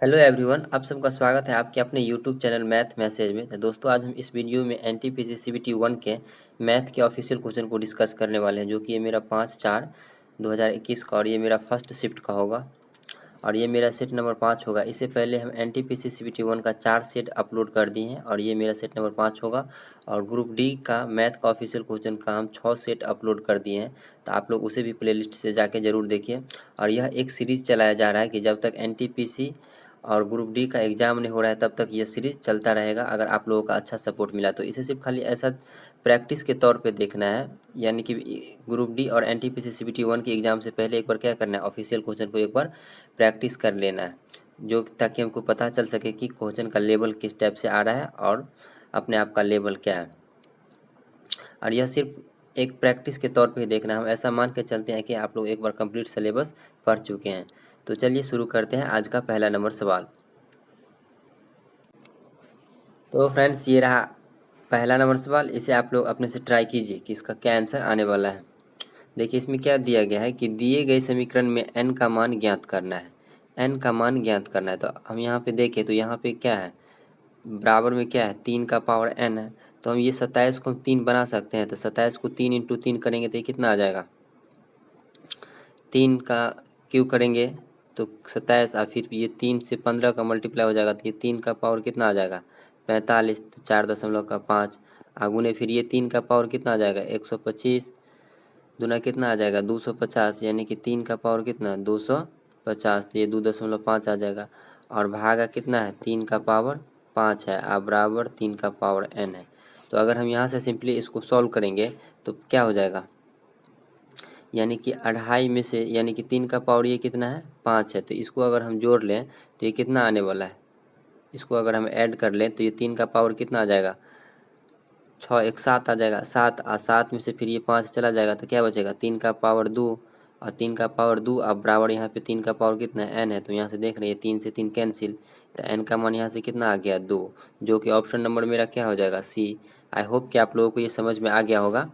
Hello everyone, आप सबका स्वागत है आपके अपने यूट्यूब चैनल मैथ मैसेज में। तो दोस्तों, आज हम इस वीडियो में एनटीपीसी सीबीटी 1 के मैथ के ऑफिशियल क्वेश्चन को डिस्कस करने वाले हैं, जो कि ये मेरा 5/4/2021 का और ये मेरा फर्स्ट शिफ्ट का होगा और ये मेरा सेट नंबर 5 होगा। इससे पहले हम एनटीपीसी सीबीटी 1 का 4 सेट अपलोड कर दिए हैं और ये मेरा सेट नंबर 5 होगा। और ग्रुप डी का मैथ का ऑफिशियल क्वेश्चन का हम 6 सेट अपलोड कर दिए हैं, तो आप लोग उसे भी प्लेलिस्ट से जाके ज़रूर देखिए। और यह एक सीरीज़ चलाया जा रहा है कि जब तक एनटीपीसी और ग्रुप डी का एग्ज़ाम नहीं हो रहा है तब तक ये सीरीज़ चलता रहेगा। अगर आप लोगों का अच्छा सपोर्ट मिला तो इसे सिर्फ खाली ऐसा प्रैक्टिस के तौर पे देखना है, यानी कि ग्रुप डी और एनटीपीसी सीबीटी 1 के एग्ज़ाम से पहले एक बार क्या करना है, ऑफिशियल क्वेश्चन को एक बार प्रैक्टिस कर लेना है, जो ताकि हमको पता चल सके कि क्वेश्चन का लेवल किस टाइप से आ रहा है और अपने आप का लेवल क्या है। और यह सिर्फ एक प्रैक्टिस के तौर पे ही देखना है। हम ऐसा मान के चलते हैं कि आप लोग एक बार कंप्लीट सिलेबस पढ़ चुके हैं। तो चलिए शुरू करते हैं आज का पहला नंबर सवाल। तो फ्रेंड्स, ये रहा पहला नंबर सवाल। इसे आप लोग अपने से ट्राई कीजिए कि इसका क्या आंसर आने वाला है। देखिए, इसमें क्या दिया गया है कि दिए गए समीकरण में n का मान ज्ञात करना है। n का मान ज्ञात करना है, तो हम यहाँ पे देखें तो यहाँ पे क्या है, बराबर में क्या है, 3 का पावर n है। तो हम ये 27 को हम 3 बना सकते हैं, तो 27 को 3 इंटू 3 करेंगे तो ये कितना आ जाएगा, 3 का क्यों करेंगे तो 27, और फिर ये 3 से 15 का मल्टीप्लाई हो जाएगा, तो ये 3 का पावर कितना आ जाएगा, 45, तो 4.5 आगुने फिर ये 3 का पावर कितना आ जाएगा, 125 दूना कितना आ जाएगा, 250, यानी कि 3 का पावर कितना, 250, तो ये 2.5 आ जाएगा। और भागा कितना है, 3 का पावर 5 है, और बराबर 3 का पावर n है। तो अगर हम यहाँ से सिंपली इसको सॉल्व करेंगे तो क्या हो जाएगा, यानी कि 2.5 में से, यानी कि 3 का पावर ये कितना है, 5 है, तो इसको अगर हम जोड़ लें तो ये कितना आने वाला है, इसको अगर हम ऐड कर लें तो ये 3 का पावर कितना आ जाएगा, 6 1 7 आ जाएगा, 7 और 7 में से फिर ये 5 चला जाएगा तो क्या बचेगा, 3 का पावर 2, और 3 का पावर 2 अब बराबर यहाँ पे 3 का पावर कितना है, n है। तो यहाँ से देख रहे हैं 3 से 3 कैंसिल, तो n का मान यहाँ से कितना आ गया, 2, जो कि ऑप्शन नंबर मेरा क्या हो जाएगा, सी। आई होप कि आप लोगों को ये समझ में आ गया होगा।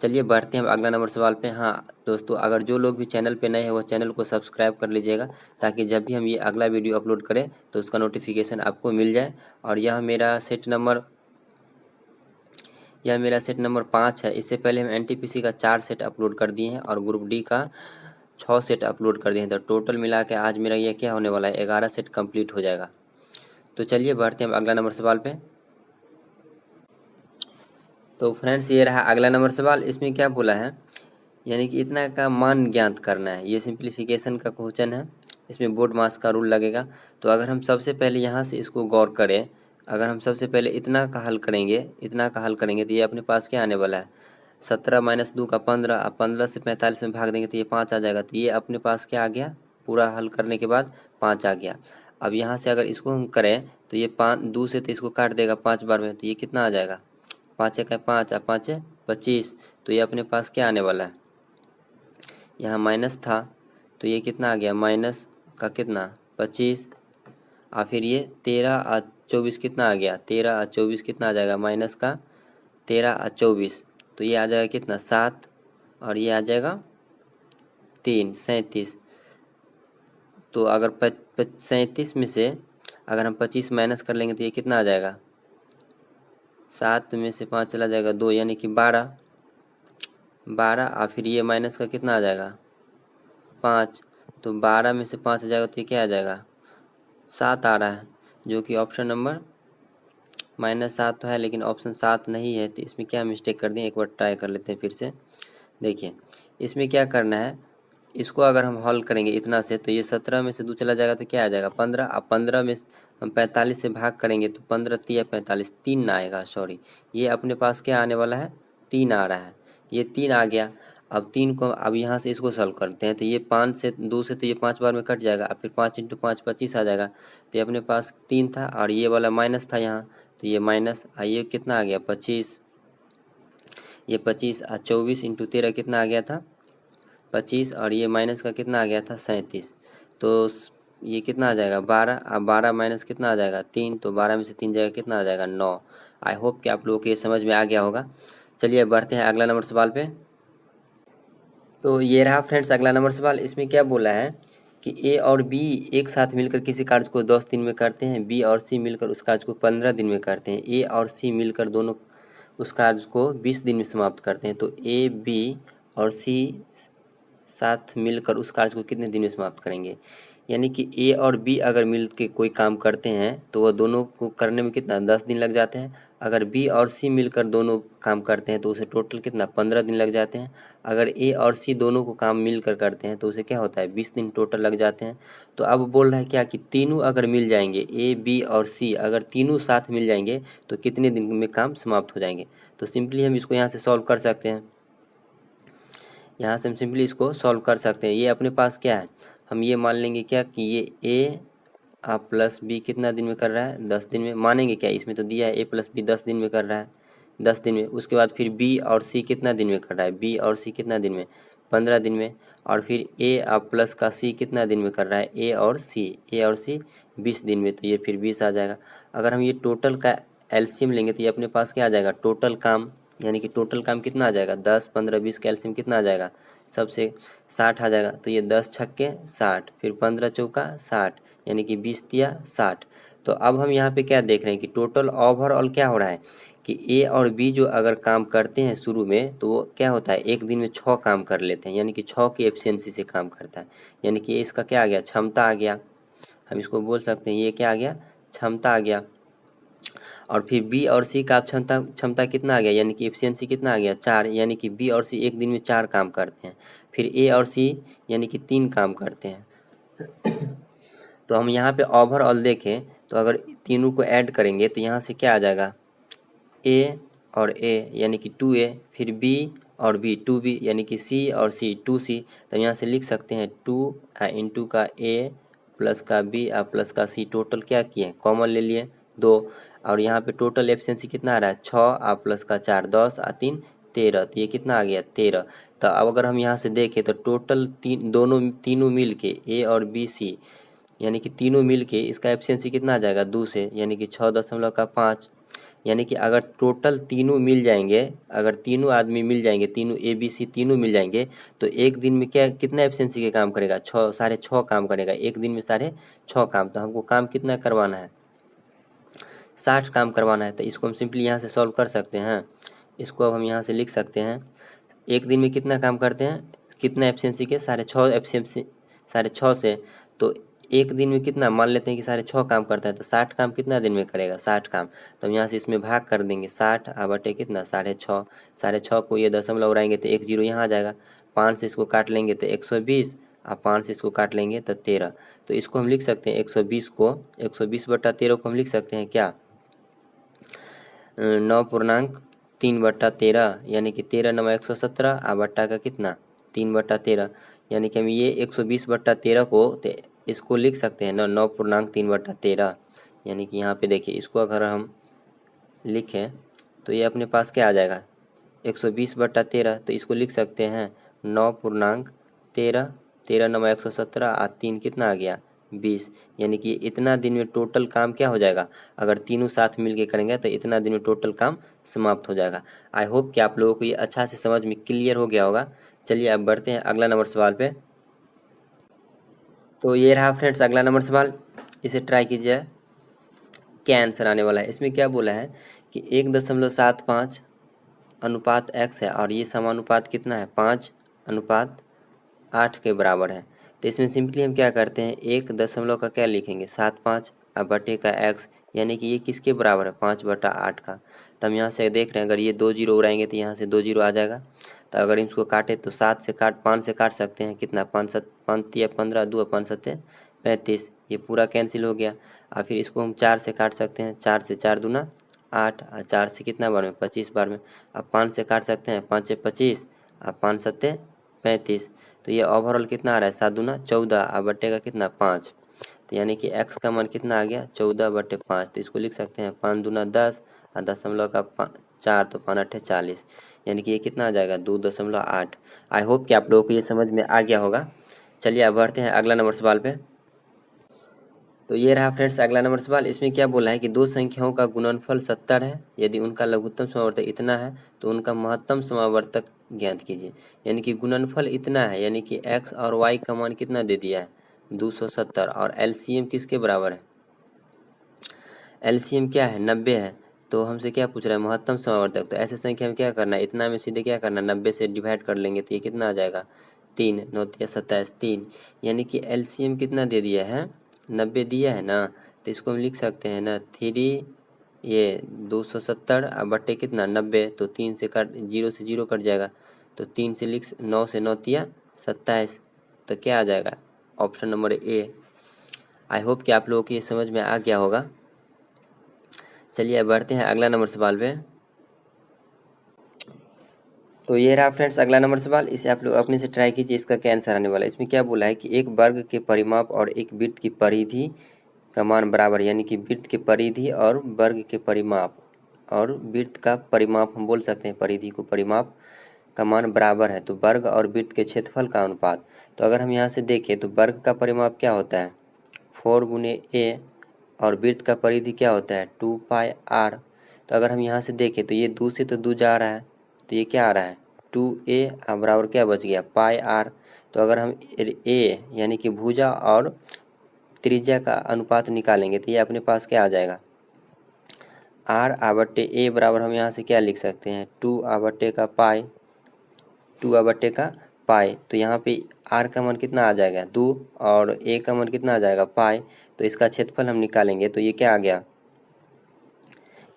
चलिए बढ़ते हैं अब अगला नंबर सवाल पे। हाँ दोस्तों, अगर जो लोग भी चैनल पे नए हैं वो चैनल को सब्सक्राइब कर लीजिएगा, ताकि जब भी हम ये अगला वीडियो अपलोड करें तो उसका नोटिफिकेशन आपको मिल जाए। और यह मेरा सेट नंबर 5 है। इससे पहले हम एनटीपीसी का 4 सेट अपलोड कर दिए हैं और ग्रुप डी का 6 सेट अपलोड कर दिए हैं, तो टोटल मिला के आज मेरा ये क्या होने वाला है, 11 सेट कंप्लीट हो जाएगा। तो चलिए बढ़ते हैं अगला नंबर सवाल पे। तो फ्रेंड्स, ये रहा अगला नंबर सवाल। इसमें क्या बोला है, यानी कि इतना का मान ज्ञात करना है। ये सिंप्लीफिकेशन का क्वेश्चन है, इसमें बोर्ड मास का रूल लगेगा। तो अगर हम सबसे पहले यहाँ से इसको गौर करें, अगर हम सबसे पहले इतना का हल करेंगे तो ये अपने पास क्या आने वाला है, 17 माइनस 2 का 15, अब 15 से 45 में भाग देंगे तो ये 5 आ जाएगा। तो ये अपने पास क्या आ गया, पूरा हल करने के बाद 5 आ गया। अब यहाँ से अगर इसको हम करें तो ये 5 2 से तो इसको काट देगा 5 बार में, तो ये कितना आ जाएगा, 5 का 5 और 5 25। तो ये अपने पास क्या आने वाला है, यहाँ माइनस था तो ये कितना आ गया, माइनस का कितना 25, और फिर ये 13 और 24 कितना आ गया, 13 और 24 कितना आ जाएगा, माइनस का 13 और 24, तो ये आ जाएगा कितना 7, और ये आ जाएगा 3 37। तो अगर 37 में से अगर हम 25 माइनस कर लेंगे तो ये कितना आ जाएगा, 7 में से 5 चला जाएगा 2, यानी कि 12 और फिर ये माइनस का कितना आ जाएगा 5, तो 12 में से 5 आ जाएगा तो ये क्या आ जाएगा, 7 आ रहा है, जो कि ऑप्शन नंबर -7 तो है लेकिन ऑप्शन 7 नहीं है। तो इसमें क्या मिस्टेक कर दिए, एक बार ट्राई कर लेते हैं फिर से। देखिए, इसमें क्या करना है, इसको अगर हम हल करेंगे इतना से तो ये 17 में से 2 चला जाएगा तो क्या आ जाएगा 15, अब 15 में हम 45 से भाग करेंगे तो 15 3 45, 3 ना आएगा, सॉरी, ये अपने पास क्या आने वाला है, 3 आ रहा है, ये 3 आ गया। अब 3 को अब यहाँ से इसको सॉल्व करते हैं तो ये 5 से 2 से तो ये 5 बार में कट जाएगा, अब फिर 5 इंटू 5 25 आ जाएगा। तो ये अपने पास 3 था और ये वाला माइनस था यहाँ, तो ये माइनस, ये कितना आ गया 25, ये 25 और 24 इंटू 13 कितना आ गया था 25, और ये माइनस का कितना आ गया था 37। तो ये कितना आ जाएगा 12, अब 12 माइनस कितना आ जाएगा 3, तो 12 में से 3 जाएगा कितना आ जाएगा 9। आई होप कि आप लोगों को ये समझ में आ गया होगा। चलिए बढ़ते हैं अगला नंबर सवाल पे। तो ये रहा फ्रेंड्स अगला नंबर सवाल। इसमें क्या बोला है कि ए और बी एक साथ मिलकर किसी कार्य को 10 दिन में करते हैं, बी और सी मिलकर उस कार्य को 15 दिन में करते हैं, ए और सी मिलकर दोनों उस कार्य को 20 दिन में समाप्त करते हैं। तो ए बी और सी साथ मिलकर उस कार्य को कितने दिन में समाप्त करेंगे? यानी कि ए और बी अगर मिल के कोई काम करते हैं तो वह दोनों को करने में कितना 10 दिन लग जाते हैं। अगर बी और सी मिलकर दोनों काम करते हैं तो उसे टोटल कितना 15 दिन लग जाते हैं। अगर ए और सी दोनों को काम मिलकर करते हैं तो उसे क्या होता है 20 दिन टोटल लग जाते हैं। तो अब बोल रहा है क्या कि तीनों अगर मिल जाएंगे, ए बी और सी अगर तीनों साथ मिल जाएंगे तो कितने दिन में काम समाप्त हो जाएंगे। तो सिंपली हम इसको यहाँ से सॉल्व कर सकते हैं। यहाँ से हम सिंपली इसको सॉल्व कर सकते हैं। ये अपने पास क्या है, हम ये मान लेंगे क्या कि ये ए प्लस बी कितना दिन में कर रहा है 10 दिन में, मानेंगे क्या, इसमें तो दिया है ए प्लस बी 10 दिन में कर रहा है 10 दिन में। उसके बाद फिर बी और सी कितना दिन में कर रहा है, बी और सी कितना दिन में 15 दिन में। और फिर ए प्लस का सी कितना दिन में कर रहा है, ए और सी 20 दिन में। तो ये फिर 20 आ जाएगा। अगर हम ये टोटल का एलसीएम लेंगे तो ये अपने पास क्या आ जाएगा, टोटल काम, यानी कि टोटल काम कितना आ जाएगा 10 15 20 का एलसीएम कितना आ जाएगा, सबसे 60 आ जाएगा। तो ये 10 छक्के 60, फिर 15 चौका 60, यानी कि 20 तिया 60। तो अब हम यहाँ पे क्या देख रहे हैं कि टोटल ओवरऑल क्या हो रहा है कि ए और बी जो अगर काम करते हैं शुरू में तो वो क्या होता है एक दिन में 6 काम कर लेते हैं, यानी कि 6 की एफिशिएंसी से काम करता है। यानी कि इसका क्या आ गया, क्षमता आ गया। हम इसको बोल सकते हैं ये क्या आ गया, क्षमता आ गया। और फिर बी और सी का क्षमता कितना आ गया, यानी कि एफिशिएंसी कितना आ गया 4, यानी कि बी और सी एक दिन में 4 काम करते हैं। फिर ए और सी यानी कि 3 काम करते हैं। तो हम यहाँ पे ओवरऑल देखें तो अगर तीनों को ऐड करेंगे तो यहाँ से क्या आ जाएगा, ए और ए यानी कि 2a, फिर बी और बी 2b यानी कि सी और सी 2c। तो यहाँ से लिख सकते हैं 2 इंटू का ए प्लस का बी प्लस का सी, टोटल क्या किए कॉमन ले लिए 2। और यहाँ पे टोटल एफिशिएंसी कितना आ रहा है 6 प्लस का 4 10 3 13, तो ये कितना आ गया 13। तो अब अगर हम यहाँ से देखें तो टोटल तीनों मिल के ए और बी सी यानी कि तीनों मिल के इसका एफिशिएंसी कितना आ जाएगा 2 से, यानी कि 6.5। यानी कि अगर टोटल तीनों मिल जाएंगे, अगर तीनों आदमी मिल जाएंगे, तीनों ए बी सी तीनों मिल जाएंगे तो एक दिन में क्या कितना एफिशिएंसी के काम करेगा 6 6.5 काम करेगा एक दिन में 6.5 काम। तो हमको काम कितना करवाना है 60 काम करवाना है। तो इसको हम सिंपली यहाँ से सॉल्व कर सकते हैं। इसको अब हम यहाँ से लिख सकते हैं एक दिन में कितना काम करते हैं, कितना एफिशिएंसी के 6.5 एफिशिएंसी 6.5 से। तो एक दिन में कितना मान लेते हैं कि 6.5 काम करता है तो 60 काम कितना दिन में करेगा 60 काम। तो हम यहाँ से इसमें भाग कर देंगे 60 बटे कितना 6.5, 6.5 को ये दशमलव उड़ाएंगे तो 1 जीरो यहाँ आ जाएगा। 5 से इसको काट लेंगे तो 120, 5 से इसको काट लेंगे तो 13। तो इसको हम लिख सकते हैं 120 बटा 13 को हम लिख सकते हैं क्या 9.3/13, यानी कि 13 9 117 बट्टा का कितना 3/13, यानी कि हम ये 120/13 को इसको लिख सकते हैं ना 9.3/13। यानी कि यहाँ पे देखिए इसको अगर हम लिखें तो ये अपने पास क्या आ जाएगा 120/13। तो इसको लिख सकते हैं 9.13, 13 9 117 3 कितना आ गया 20। यानी कि इतना दिन में टोटल काम क्या हो जाएगा, अगर तीनों साथ मिल के करेंगे तो इतना दिन में टोटल काम समाप्त हो जाएगा। आई होप कि आप लोगों को ये अच्छा से समझ में क्लियर हो गया होगा। चलिए अब बढ़ते हैं अगला नंबर सवाल पे। तो ये रहा फ्रेंड्स अगला नंबर सवाल, इसे ट्राई कीजिए क्या आंसर आने वाला है। इसमें क्या बोला है कि 1.75 अनुपात x है और ये समानुपात कितना है 5:8 के बराबर है। तो इसमें सिंपली हम क्या करते हैं 1 दशमलव का क्या लिखेंगे 75 बटे का x, यानी कि ये किसके बराबर है 5/8 का। तो हम यहाँ से देख रहे हैं अगर ये 2 जीरो उड़ाएंगे तो यहाँ से 2 जीरो आ जाएगा। तो अगर इसको काटे तो 5 से काट सकते हैं कितना 5 तिया 15 2 5 7 35, ये पूरा कैंसिल हो गया। और फिर इसको हम 4 से काट सकते हैं, 4 से 4 दूना 8 और 4 से कितना बार में 25 बार में। अब 5 से काट सकते हैं, 5 से 25 और 5 सत्ते 35। तो ये ओवरऑल कितना आ रहा है 7 दूना 14 और बटे का कितना 5। तो यानी कि x का मान कितना आ गया 14/5। तो इसको लिख सकते हैं 5 दूना 10 और दशमलव का 4 तो 5 8 40, यानी कि ये कितना आ जाएगा 2.8। आई होप कि आप लोगों को ये समझ में आ गया होगा। चलिए अब बढ़ते हैं अगला नंबर सवाल पे। तो ये रहा फ्रेंड्स अगला नंबर सवाल। इसमें क्या बोला है कि दो संख्याओं का गुणनफल 70 है, यदि उनका लघुत्तम समावर्तक इतना है तो उनका महत्तम समावर्तक ज्ञात कीजिए। यानी कि गुणनफल इतना है, यानी कि x और y का मान कितना दे दिया है 270 और एलसीएम किसके बराबर है? एलसीएम क्या है? 90 है। तो हमसे क्या पूछ रहा है? महत्तम समावर्तक। तो ऐसे संख्या में क्या करना है? इतना में सीधे क्या करना है? 90 से डिवाइड कर लेंगे तो ये कितना आ जाएगा? 3 9 27 3, यानी कि एलसीएम कितना दे दिया है? 90 दिया है ना। तो इसको हम लिख सकते हैं ना 3 ये 270 और बट्टे कितना 90, तो 3 से कट 0 से 0 कट जाएगा, तो 3 से लिख 9 से 9 तिया 27, तो क्या आ जाएगा? Option number A. I hope कि आप लोगों को ये समझ में आ गया होगा। चलिए अब बढ़ते हैं अगला नंबर सवाल पे। तो ये रहा फ्रेंड्स अगला नंबर सवाल, इसे आप लोग अपने से ट्राई कीजिए, इसका क्या आंसर आने वाला है। इसमें क्या बोला है कि एक वर्ग के परिमाप और एक वृत्त की परिधि का मान बराबर, यानी कि वृत्त के परिधि और वर्ग के परिमाप और वृत्त का परिमाप हम बोल सकते हैं, परिधि को परिमाप का मान बराबर है, तो वर्ग और वृत्त के क्षेत्रफल का अनुपात। तो अगर हम यहाँ से देखें तो वर्ग का परिमाप क्या होता है? 4 गुने ए, और वृत्त का परिधि क्या होता है? 2 पाई आर। तो अगर हम यहाँ से देखें तो ये 2 से तो 2 जा रहा है, तो ये क्या आ रहा है? 2a बराबर क्या बच गया? पाई आर। तो अगर हम ए यानी कि भुजा और त्रिज्या का अनुपात निकालेंगे तो ये अपने पास क्या आ जाएगा? आर आबट्टे ए बराबर हम यहाँ से क्या लिख सकते हैं? 2 आबट्टे का पाई, 2 आबट्टे का पाई। तो यहाँ पे आर का मान कितना आ जाएगा? 2, और ए का मान कितना आ जाएगा? पाई। तो इसका क्षेत्रफल हम निकालेंगे तो ये क्या आ गया?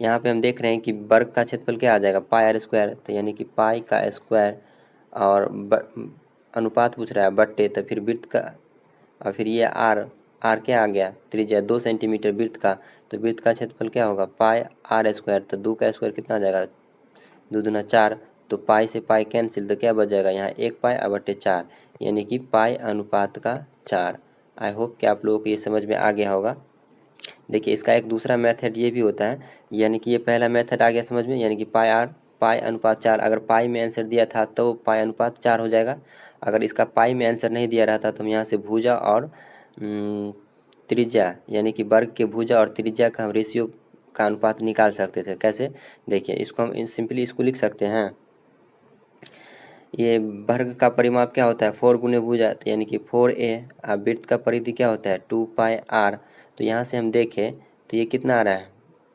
यहाँ पे हम देख रहे हैं कि वर्ग का क्षेत्रफल क्या आ जाएगा? पाई आर स्क्वायर, तो यानी कि पाई का स्क्वायर, और अनुपात पूछ रहा है बट्टे, तो फिर वृत्त का, और फिर ये आर, आर क्या आ गया? त्रिज्या 2 सेंटीमीटर वृत्त का, तो वृत्त का क्षेत्रफल क्या होगा? पाई आर स्क्वायर। तो 2 का स्क्वायर कितना आ जाएगा? 2 दूना 4, तो पाई से पाई कैंसिल, तो क्या बच जाएगा? यहाँ 1 पाई बट्टे 4, यानी कि पाई अनुपात का 4। आई होप कि आप लोगों को ये समझ में आ गया होगा। देखिए इसका एक दूसरा मेथड ये भी होता है, यानी कि ये पहला मेथड आ गया समझ में, यानी कि पाई आर पाई अनुपात 4। अगर पाई में आंसर दिया था तो पाई अनुपात 4 हो जाएगा। अगर इसका पाई में आंसर नहीं दिया रहता तो हम यहाँ से भुजा और त्रिज्या, यानी कि वर्ग के भुजा और त्रिज्या का हम रेशियो का अनुपात निकाल सकते थे। कैसे? देखिए इसको हम सिंपली इसको लिख सकते हैं, ये वर्ग का परिमाप क्या होता है? 4 गुने भुजा, तो यानी कि 4a। और वृत्त का परिधि क्या होता है? 2 पाई आर। तो यहाँ से हम देखें तो ये कितना आ रहा है?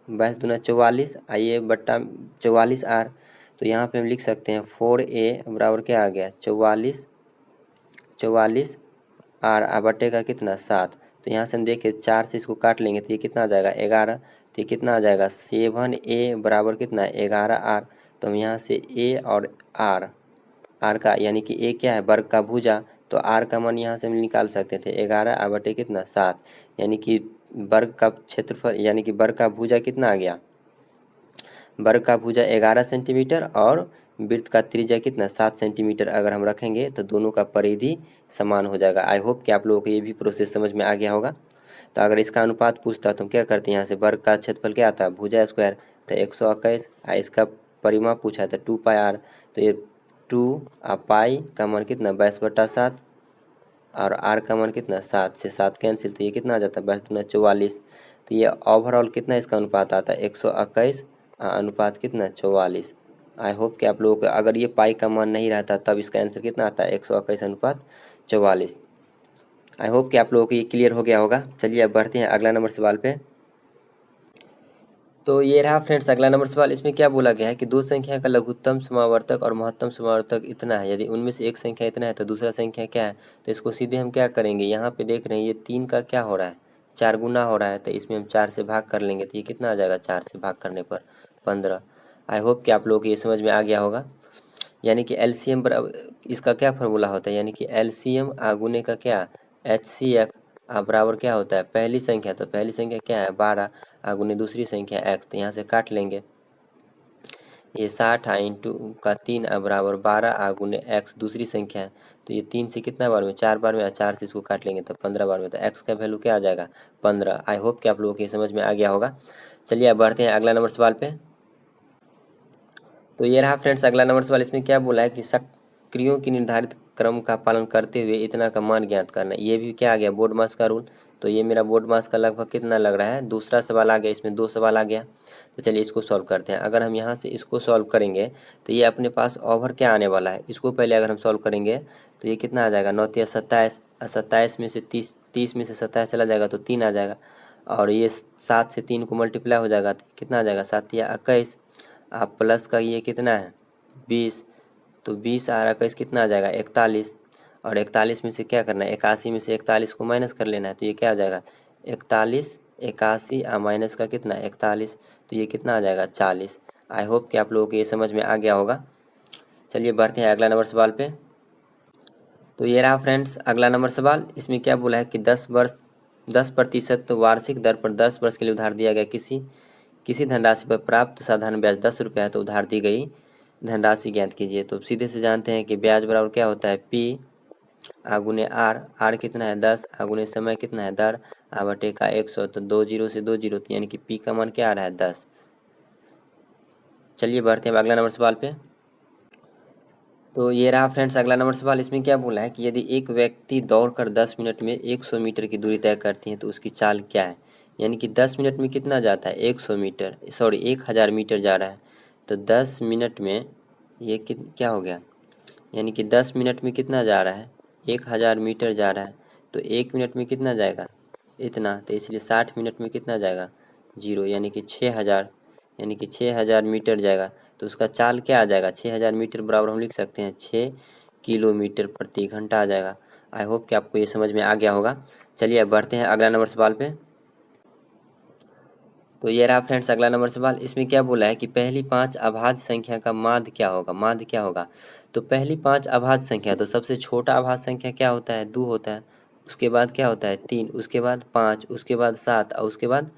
22 दूना 44, आइए बट्टा 44 आर। तो यहाँ पे हम लिख सकते हैं 4a बराबर क्या आ गया? 44 आर बट्टे का कितना? 7। तो यहाँ से हम देखें 4 से इसको काट लेंगे तो ये कितना आ जाएगा? 11। तो ये कितना आ जाएगा? 7a बराबर कितना है? 11 आर। तो हम यहाँ से a और आर का, यानी कि ए क्या है? वर्ग का भुजा, तो आर का मान यहाँ से हम निकाल सकते थे 11 बटे कितना? 7, यानी कि वर्ग का क्षेत्रफल, यानी कि वर्ग का भुजा कितना आ गया? वर्ग का भुजा 11 सेंटीमीटर और वृत्त का त्रिज्या कितना? 7 सेंटीमीटर। अगर हम रखेंगे तो दोनों का परिधि समान हो जाएगा। आई होप कि आप लोगों को ये भी प्रोसेस समझ में आ गया होगा। तो अगर इसका अनुपात पूछता तो हम क्या करते हैं? यहाँ से वर्ग का क्षेत्रफल क्या आता है? भुजा स्क्वायर, तो 121। इसका परिमाप पूछा था 2 पाई आर, तो ये 2 पाई का मान कितना? 22/7, और आर का मान कितना? 7 से 7 कैंसिल, तो ये कितना आ जाता है? 22 दूना 44। तो ये ओवरऑल कितना इसका अनुपात आता है? 121 अनुपात कितना? 44। आई होप कि आप लोगों को अगर ये पाई का मान नहीं रहता तब इसका आंसर कितना आता है? 121 अनुपात 44। आई होप कि आप लोगों को ये क्लियर हो गया होगा। चलिए अब बढ़ते हैं अगला नंबर सवाल पे। तो ये रहा फ्रेंड्स अगला नंबर सवाल। इसमें क्या बोला गया है कि दो संख्या का लघुत्तम समावर्तक और महत्तम समावर्तक इतना है, यदि उनमें से एक संख्या इतना है तो दूसरा संख्या क्या है? तो इसको सीधे हम क्या करेंगे? यहाँ पे देख रहे हैं ये 3 का क्या हो रहा है? 4 गुना हो रहा है, तो इसमें हम 4 से भाग कर लेंगे तो ये कितना आ जाएगा? 4 से भाग करने पर 15। आई होप कि आप लोगों को ये समझ में आ गया होगा। यानी कि एलसीएम बराबर इसका क्या फार्मूला होता है? यानी कि एलसीएम गुने का क्या? HCF बराबर क्या होता है? पहली संख्या, तो पहली संख्या क्या है? 12 गुने दूसरी संख्या x, तो यहाँ से काट लेंगे। ये 60 इंटू का 3 बराबर 12 गुने x दूसरी संख्या है, तो ये 3 से कितना बार में? 4 बार में, 4 से इसको काट लेंगे तो 15 बार में, तो x का वैल्यू क्या आ जाएगा? 15। आई होप कि आप लोगों को समझ में आ गया होगा। चलिए अब बढ़ते हैं अगला नंबर सवाल पे। तो ये रहा फ्रेंड्स अगला नंबर सवाल। इसमें क्या बोला है कि सक्रियों की निर्धारित क्रम का पालन करते हुए इतना का मान ज्ञात करना। ये भी क्या आ गया? बोर्ड मास का रूल। तो ये मेरा बोर्ड मास का लगभग कितना लग रहा है? दूसरा सवाल आ गया, इसमें 2 सवाल आ गया। तो चलिए इसको सॉल्व करते हैं। अगर हम यहाँ से इसको सॉल्व करेंगे तो ये अपने पास ओवर क्या आने वाला है? इसको पहले अगर हम सॉल्व करेंगे तो ये कितना आ जाएगा? 9 तिया 27, 27 में से 30 30 में से 27 चला जाएगा तो 3 आ जाएगा, और ये 7 से 3 को मल्टीप्लाई हो जाएगा तो कितना आ जाएगा 7 या 21। आप प्लस का ये कितना है 20, तो 20 और 21 कितना आ जाएगा 41, और 41 में से क्या करना है 81 में से 41 को माइनस कर लेना है, तो ये क्या आ जाएगा 41, 81 और माइनस का कितना 41, तो ये कितना आ जाएगा 40। आई होप कि आप लोगों को ये समझ में आ गया होगा। चलिए बढ़ते हैं अगला नंबर सवाल पे। तो ये रहा फ्रेंड्स अगला नंबर सवाल। इसमें क्या बोला है कि 10% वार्षिक दर पर 10 वर्ष के लिए उधार दिया गया किसी धनराशि पर प्राप्त साधारण ब्याज 10 रुपये है, तो उधार दी गई धनराशि ज्ञात कीजिए। तो सीधे से जानते हैं कि ब्याज बराबर क्या होता है P आगुने आर कितना है 10, आगुने समय कितना है दर, बटे का 100, तो 2 जीरो से 2 जीरो, तो यानी कि P का मान क्या आ रहा है 10। चलिए बढ़ते हैं अगला नंबर सवाल पे। तो ये रहा फ्रेंड्स अगला नंबर सवाल। इसमें क्या बोला है कि यदि एक व्यक्ति दौड़कर 10 मिनट में 100 मीटर की दूरी तय करती है तो उसकी चाल क्या है। यानी कि 10 मिनट में कितना जाता है 100 मीटर, सॉरी 1000 मीटर जा रहा है, तो 10 मिनट में ये क्या हो गया, यानी कि 10 मिनट में कितना जा रहा है 1000 मीटर जा रहा है, तो 1 मिनट में कितना जाएगा इतना, तो इसलिए 60 मिनट में कितना जाएगा 0, यानी कि 6000, यानी कि 6000 मीटर जाएगा। तो उसका चाल क्या आ जाएगा 6000 मीटर बराबर हम लिख सकते हैं 6 किलोमीटर प्रति घंटा आ जाएगा। आई होप कि आपको ये समझ में आ गया होगा। चलिए अब बढ़ते हैं अगला नंबर सवाल पे। तो ये रहा फ्रेंड्स अगला नंबर सवाल। इसमें क्या बोला है कि पहली 5 अभाज्य संख्या का माध्य क्या होगा, माध्य क्या होगा। तो पहली 5 अभाज्य संख्या, तो सबसे छोटा अभाज्य संख्या क्या होता है 2 होता है, उसके बाद क्या होता है 3, उसके बाद 5, उसके बाद 7, और उसके बाद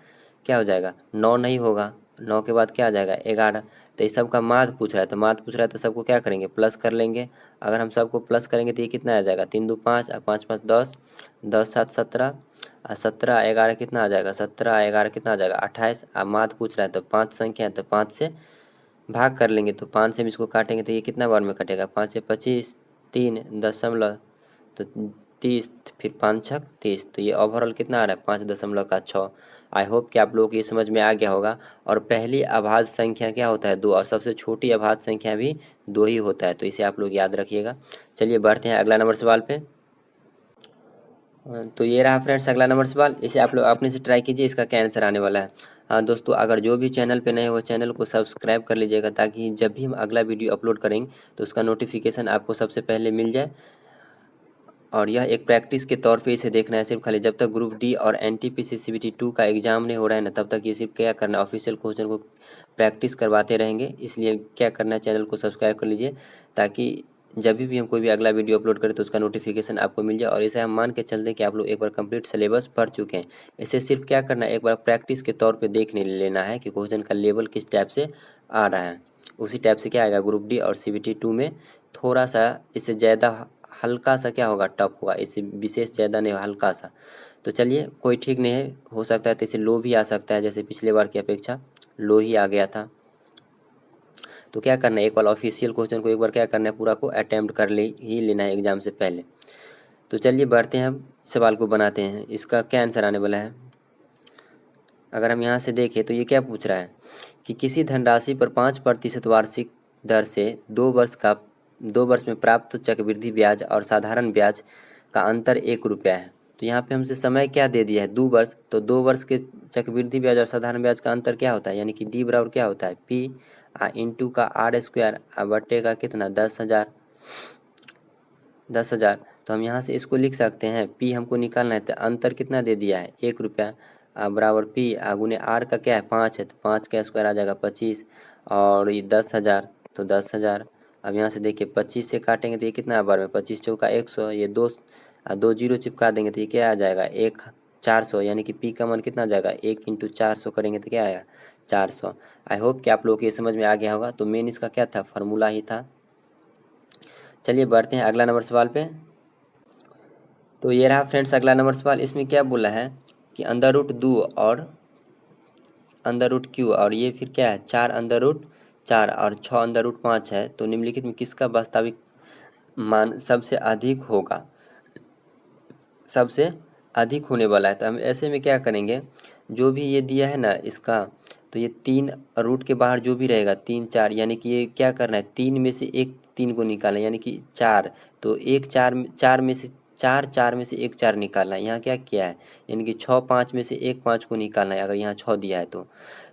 क्या हो जाएगा 9 नहीं होगा, 9 के बाद क्या आ जाएगा 11। तो इस सब का माध्य पूछ रहा है, तो माध्य पूछ रहा है तो सबको क्या करेंगे प्लस कर लेंगे। अगर हम सबको प्लस करेंगे तो ये कितना आ जाएगा 3 2 5 और 5 5 10, 10 7 17, 17 11 कितना आ जाएगा 17 11 कितना आ जाएगा 28। अब माध्य पूछ रहा है तो 5 संख्या है तो 5 से भाग कर लेंगे, तो 5 से हम इसको काटेंगे तो ये कितना बार में कटेगा 5 से 25, 3 दशमलव तो 30, फिर 5 छक 30, तो ये ओवरऑल कितना आ रहा है 5.6। आई होप कि आप लोगों को ये समझ में आ गया होगा। और पहली अभाज्य संख्या क्या होता है 2, और सबसे छोटी अभाज्य संख्या भी 2 ही होता है, तो इसे आप लोग याद रखिएगा। चलिए बढ़ते हैं अगला नंबर सवाल पे। तो ये रहा फ्रेंड्स अगला नंबर सवाल। इसे आप लोग अपने से ट्राई कीजिए, इसका क्या आंसर आने वाला है। हाँ दोस्तों, अगर जो भी चैनल पे नए हो चैनल को सब्सक्राइब कर लीजिएगा, ताकि जब भी हम अगला वीडियो अपलोड करेंगे तो उसका नोटिफिकेशन आपको सबसे पहले मिल जाए। और यह एक प्रैक्टिस के तौर पे इसे देखना है सिर्फ खाली, जब तक ग्रुप डी और NTPC CBT 2 का एग्जाम नहीं हो रहा है ना, तब तक ये सिर्फ क्या करना है ऑफिशियल क्वेश्चन को प्रैक्टिस करवाते रहेंगे। इसलिए क्या करना है चैनल को सब्सक्राइब कर लीजिए, ताकि जब भी हम कोई भी अगला वीडियो अपलोड करें तो उसका नोटिफिकेशन आपको मिल जाए। और इसे हम मान के चलते हैं कि आप लोग एक बार कंप्लीट सिलेबस पढ़ चुके हैं। इसे सिर्फ क्या करना है एक बार प्रैक्टिस के तौर पे देख लेना है कि क्वेश्चन का लेवल किस टाइप से आ रहा है। उसी टाइप से क्या आएगा ग्रुप डी और CBT 2 में, थोड़ा सा इससे ज़्यादा हल्का सा क्या होगा टफ होगा, इससे विशेष ज़्यादा नहीं हल्का सा। तो चलिए कोई ठीक नहीं है, हो सकता है तो इसे लो भी आ सकता है, जैसे पिछले बार की अपेक्षा लो ही आ गया था। तो क्या करना है एक बार ऑफिशियल क्वेश्चन को एक बार क्या करना है पूरा को अटैम्प्ट कर ही लेना है एग्जाम से पहले। तो चलिए बढ़ते हैं हम सवाल को बनाते हैं, इसका क्या आंसर आने वाला है। अगर हम यहाँ से देखें तो ये क्या पूछ रहा है कि किसी धनराशि पर 5% वार्षिक दर से 2 वर्ष में प्राप्त चक्रवृद्धि ब्याज और साधारण ब्याज का अंतर 1 रुपया है। तो यहाँ पे हमसे समय क्या दे दिया है 2 वर्ष, तो 2 वर्ष के चक्रवृद्धि ब्याज और साधारण ब्याज का अंतर क्या होता है, यानी कि डी बराबर क्या होता है P इंटू का R² बटे का कितना 10,000। तो हम यहाँ से इसको लिख सकते हैं P हमको निकालना है, तो अंतर कितना दे दिया है 1 रुपया, बराबर P गुने R का क्या है 5 है, तो 5 का स्क्वायर आ जाएगा 25, और ये 10,000 तो 10,000। अब यहाँ से देखिए 25 से काटेंगे तो ये कितना बार में 25 चौका 100, ये 2 जीरो चिपका देंगे तो ये क्या आ जाएगा 400, यानी कि P का मान कितना आ जाएगा 1 इंटू 400 करेंगे तो क्या आएगा 400। आई होप कि आप लोगों को ये समझ में आ गया होगा। तो मेन इसका क्या था फार्मूला ही था। चलिए बढ़ते हैं अगला नंबर सवाल पे। तो ये रहा फ्रेंड्स अगला नंबर सवाल। इसमें क्या बोला है कि अंडर रूट 2 और अंडर रूट क्यू, और ये फिर क्या है 4 अंडर रूट 4 और 6 अंडर रूट 5 है, तो निम्नलिखित में किसका वास्तविक मान सबसे अधिक होगा, सबसे अधिक होने वाला है। तो हम ऐसे में क्या करेंगे, जो भी ये दिया है ना इसका, तो ये 3 रूट के बाहर जो भी रहेगा 3 4, यानी कि ये क्या करना है 3 में से एक 3 को निकालें, यानी कि 4, तो एक 4 में से चार चार में से एक चार निकालना है। यहाँ क्या किया है, यानी कि 6 5 में से एक 5 को निकालना है। अगर यहाँ 6 दिया है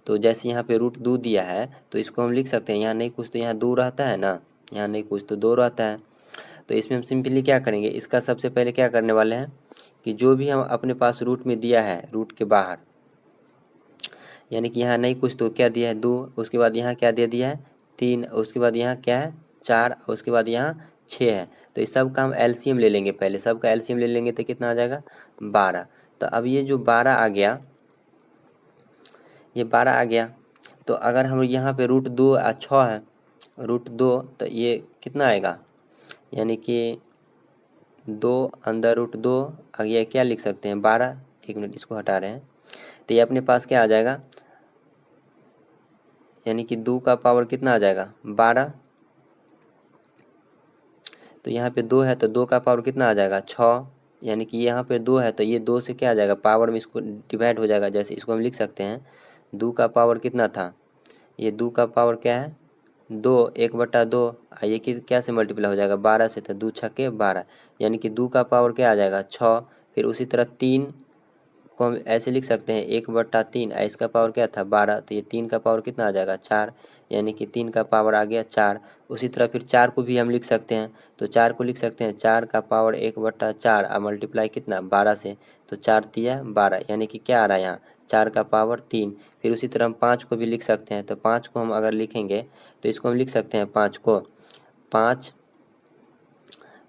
तो जैसे यहाँ पे रूट 2 दिया है तो इसको हम लिख सकते हैं, यहाँ नहीं कुछ तो यहाँ 2 रहता है ना, यहाँ नहीं कुछ तो 2 रहता है। तो इसमें हम सिंपली क्या करेंगे, इसका सबसे पहले क्या करने वाले हैं कि जो भी हम अपने पास रूट में दिया है, रूट के बाहर, यानी कि यहाँ नहीं कुछ तो क्या दिया है 2, उसके बाद यहाँ क्या दे दिया है 3, उसके बाद यहाँ क्या है 4, उसके बाद यहाँ 6 है। तो इस सब का हम एलसीएम ले लेंगे, पहले सब का एलसीएम ले लेंगे तो कितना आ जाएगा 12। तो अब ये जो 12 आ गया, ये 12 आ गया, तो अगर हम यहाँ पे रूट 2 और 6 है, रूट 2 तो ये कितना आएगा, यानी कि 2 अंदर रूट 2 आ गया, क्या लिख सकते हैं 12। एक मिनट इसको हटा रहे हैं, तो ये अपने पास क्या आ जाएगा, यानी कि 2 का पावर कितना आ जाएगा 12। तो यहाँ पे 2 है तो 2 का पावर कितना आ जाएगा 6, यानी कि यहाँ पे 2 है तो ये 2 से क्या आ जाएगा पावर में इसको डिवाइड हो जाएगा। जैसे इसको हम लिख सकते हैं 2 का पावर कितना था, ये 2 का पावर क्या है 2, 1/2, ये कि क्या से मल्टीप्लाई हो जाएगा 12 से, तो 2 छक्के 12, यानी कि 2 का पावर क्या आ जाएगा 6। फिर उसी तरह 3 को हम ऐसे लिख सकते हैं 1/3, इसका पावर क्या था 12, तो ये 3 का पावर कितना आ जाएगा 4, यानी कि 3 का पावर आ गया 4। उसी तरह फिर 4 को भी हम लिख सकते हैं, तो 4 को लिख सकते हैं 4 का पावर 1/4 और मल्टीप्लाई कितना 12 से, तो 4 तिया 12, यानी कि क्या आ रहा है यहाँ 4 का पावर 3। फिर उसी तरह हम 5 को भी लिख सकते हैं, तो 5 को हम अगर लिखेंगे तो इसको हम लिख सकते हैं 5 को, 5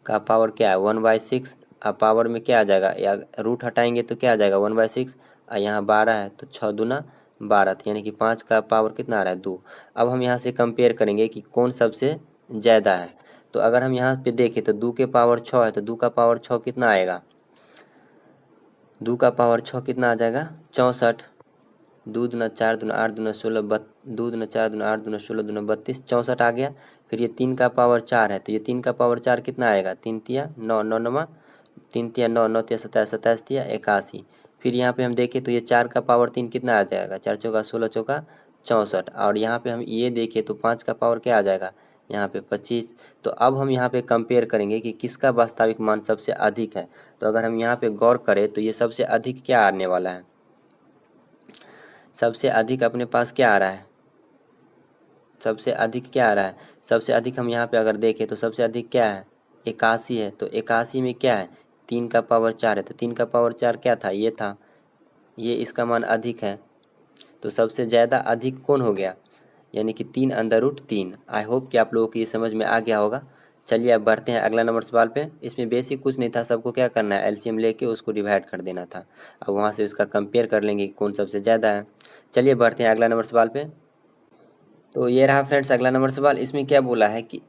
का पावर क्या है 1/6, अब पावर में क्या आ जाएगा, या रूट हटाएंगे तो क्या आ जाएगा 1/6, और यहाँ 12 है तो 6 दूना 12, यानी कि 5 का पावर कितना आ रहा है 2। अब हम यहाँ से कंपेयर करेंगे कि कौन सबसे ज़्यादा है। तो अगर हम यहाँ पे देखें तो 2 के पावर 6 है, तो 2 का पावर 6 कितना आएगा, 2 का पावर 6 कितना आ जाएगा 64, 2 दूना 4 दूना 8 दूना 16 2 दूना 4 दूना 8 दूना 16 दूना 32, 64 आ गया। फिर ये 3 का पावर 4 है, तो ये 3 का पावर 4 कितना आएगा 3 तिया 9, 9 नमा 3 तिया 9, 9 तिया 27, 27 तिया 81। फिर यहाँ पे हम देखें तो ये 4 का पावर 3 कितना आ जाएगा 4 चौका 16 चौका 64, और यहाँ पे हम ये देखें तो 5 का पावर क्या आ जाएगा यहाँ पे 25। तो अब हम यहाँ पे कंपेयर करेंगे कि किसका वास्तविक मान सबसे अधिक है। तो अगर हम यहाँ पे गौर करें तो ये सबसे अधिक क्या आने वाला है, सबसे अधिक अपने पास क्या आ रहा है, सबसे अधिक क्या आ रहा है, सबसे अधिक हम यहाँ पे अगर देखें तो सबसे अधिक क्या है 81 है। तो 81 में क्या है 3 का पावर 4 है, तो 3 का पावर 4 क्या था ये था, ये इसका मान अधिक है। तो सबसे ज़्यादा अधिक कौन हो गया, यानी कि 3√3। आई होप कि आप लोगों को ये समझ में आ गया होगा। चलिए अब बढ़ते हैं अगला नंबर सवाल पे। इसमें बेसिक कुछ नहीं था, सबको क्या करना है एलसीएम लेके उसको डिवाइड कर देना था। अब वहाँ से उसका कंपेयर कर लेंगे कि कौन सबसे ज़्यादा है। चलिए बढ़ते हैं अगला नंबर सवाल पे। तो ये रहा फ्रेंड्स अगला नंबर सवाल। इसमें क्या बोला है कि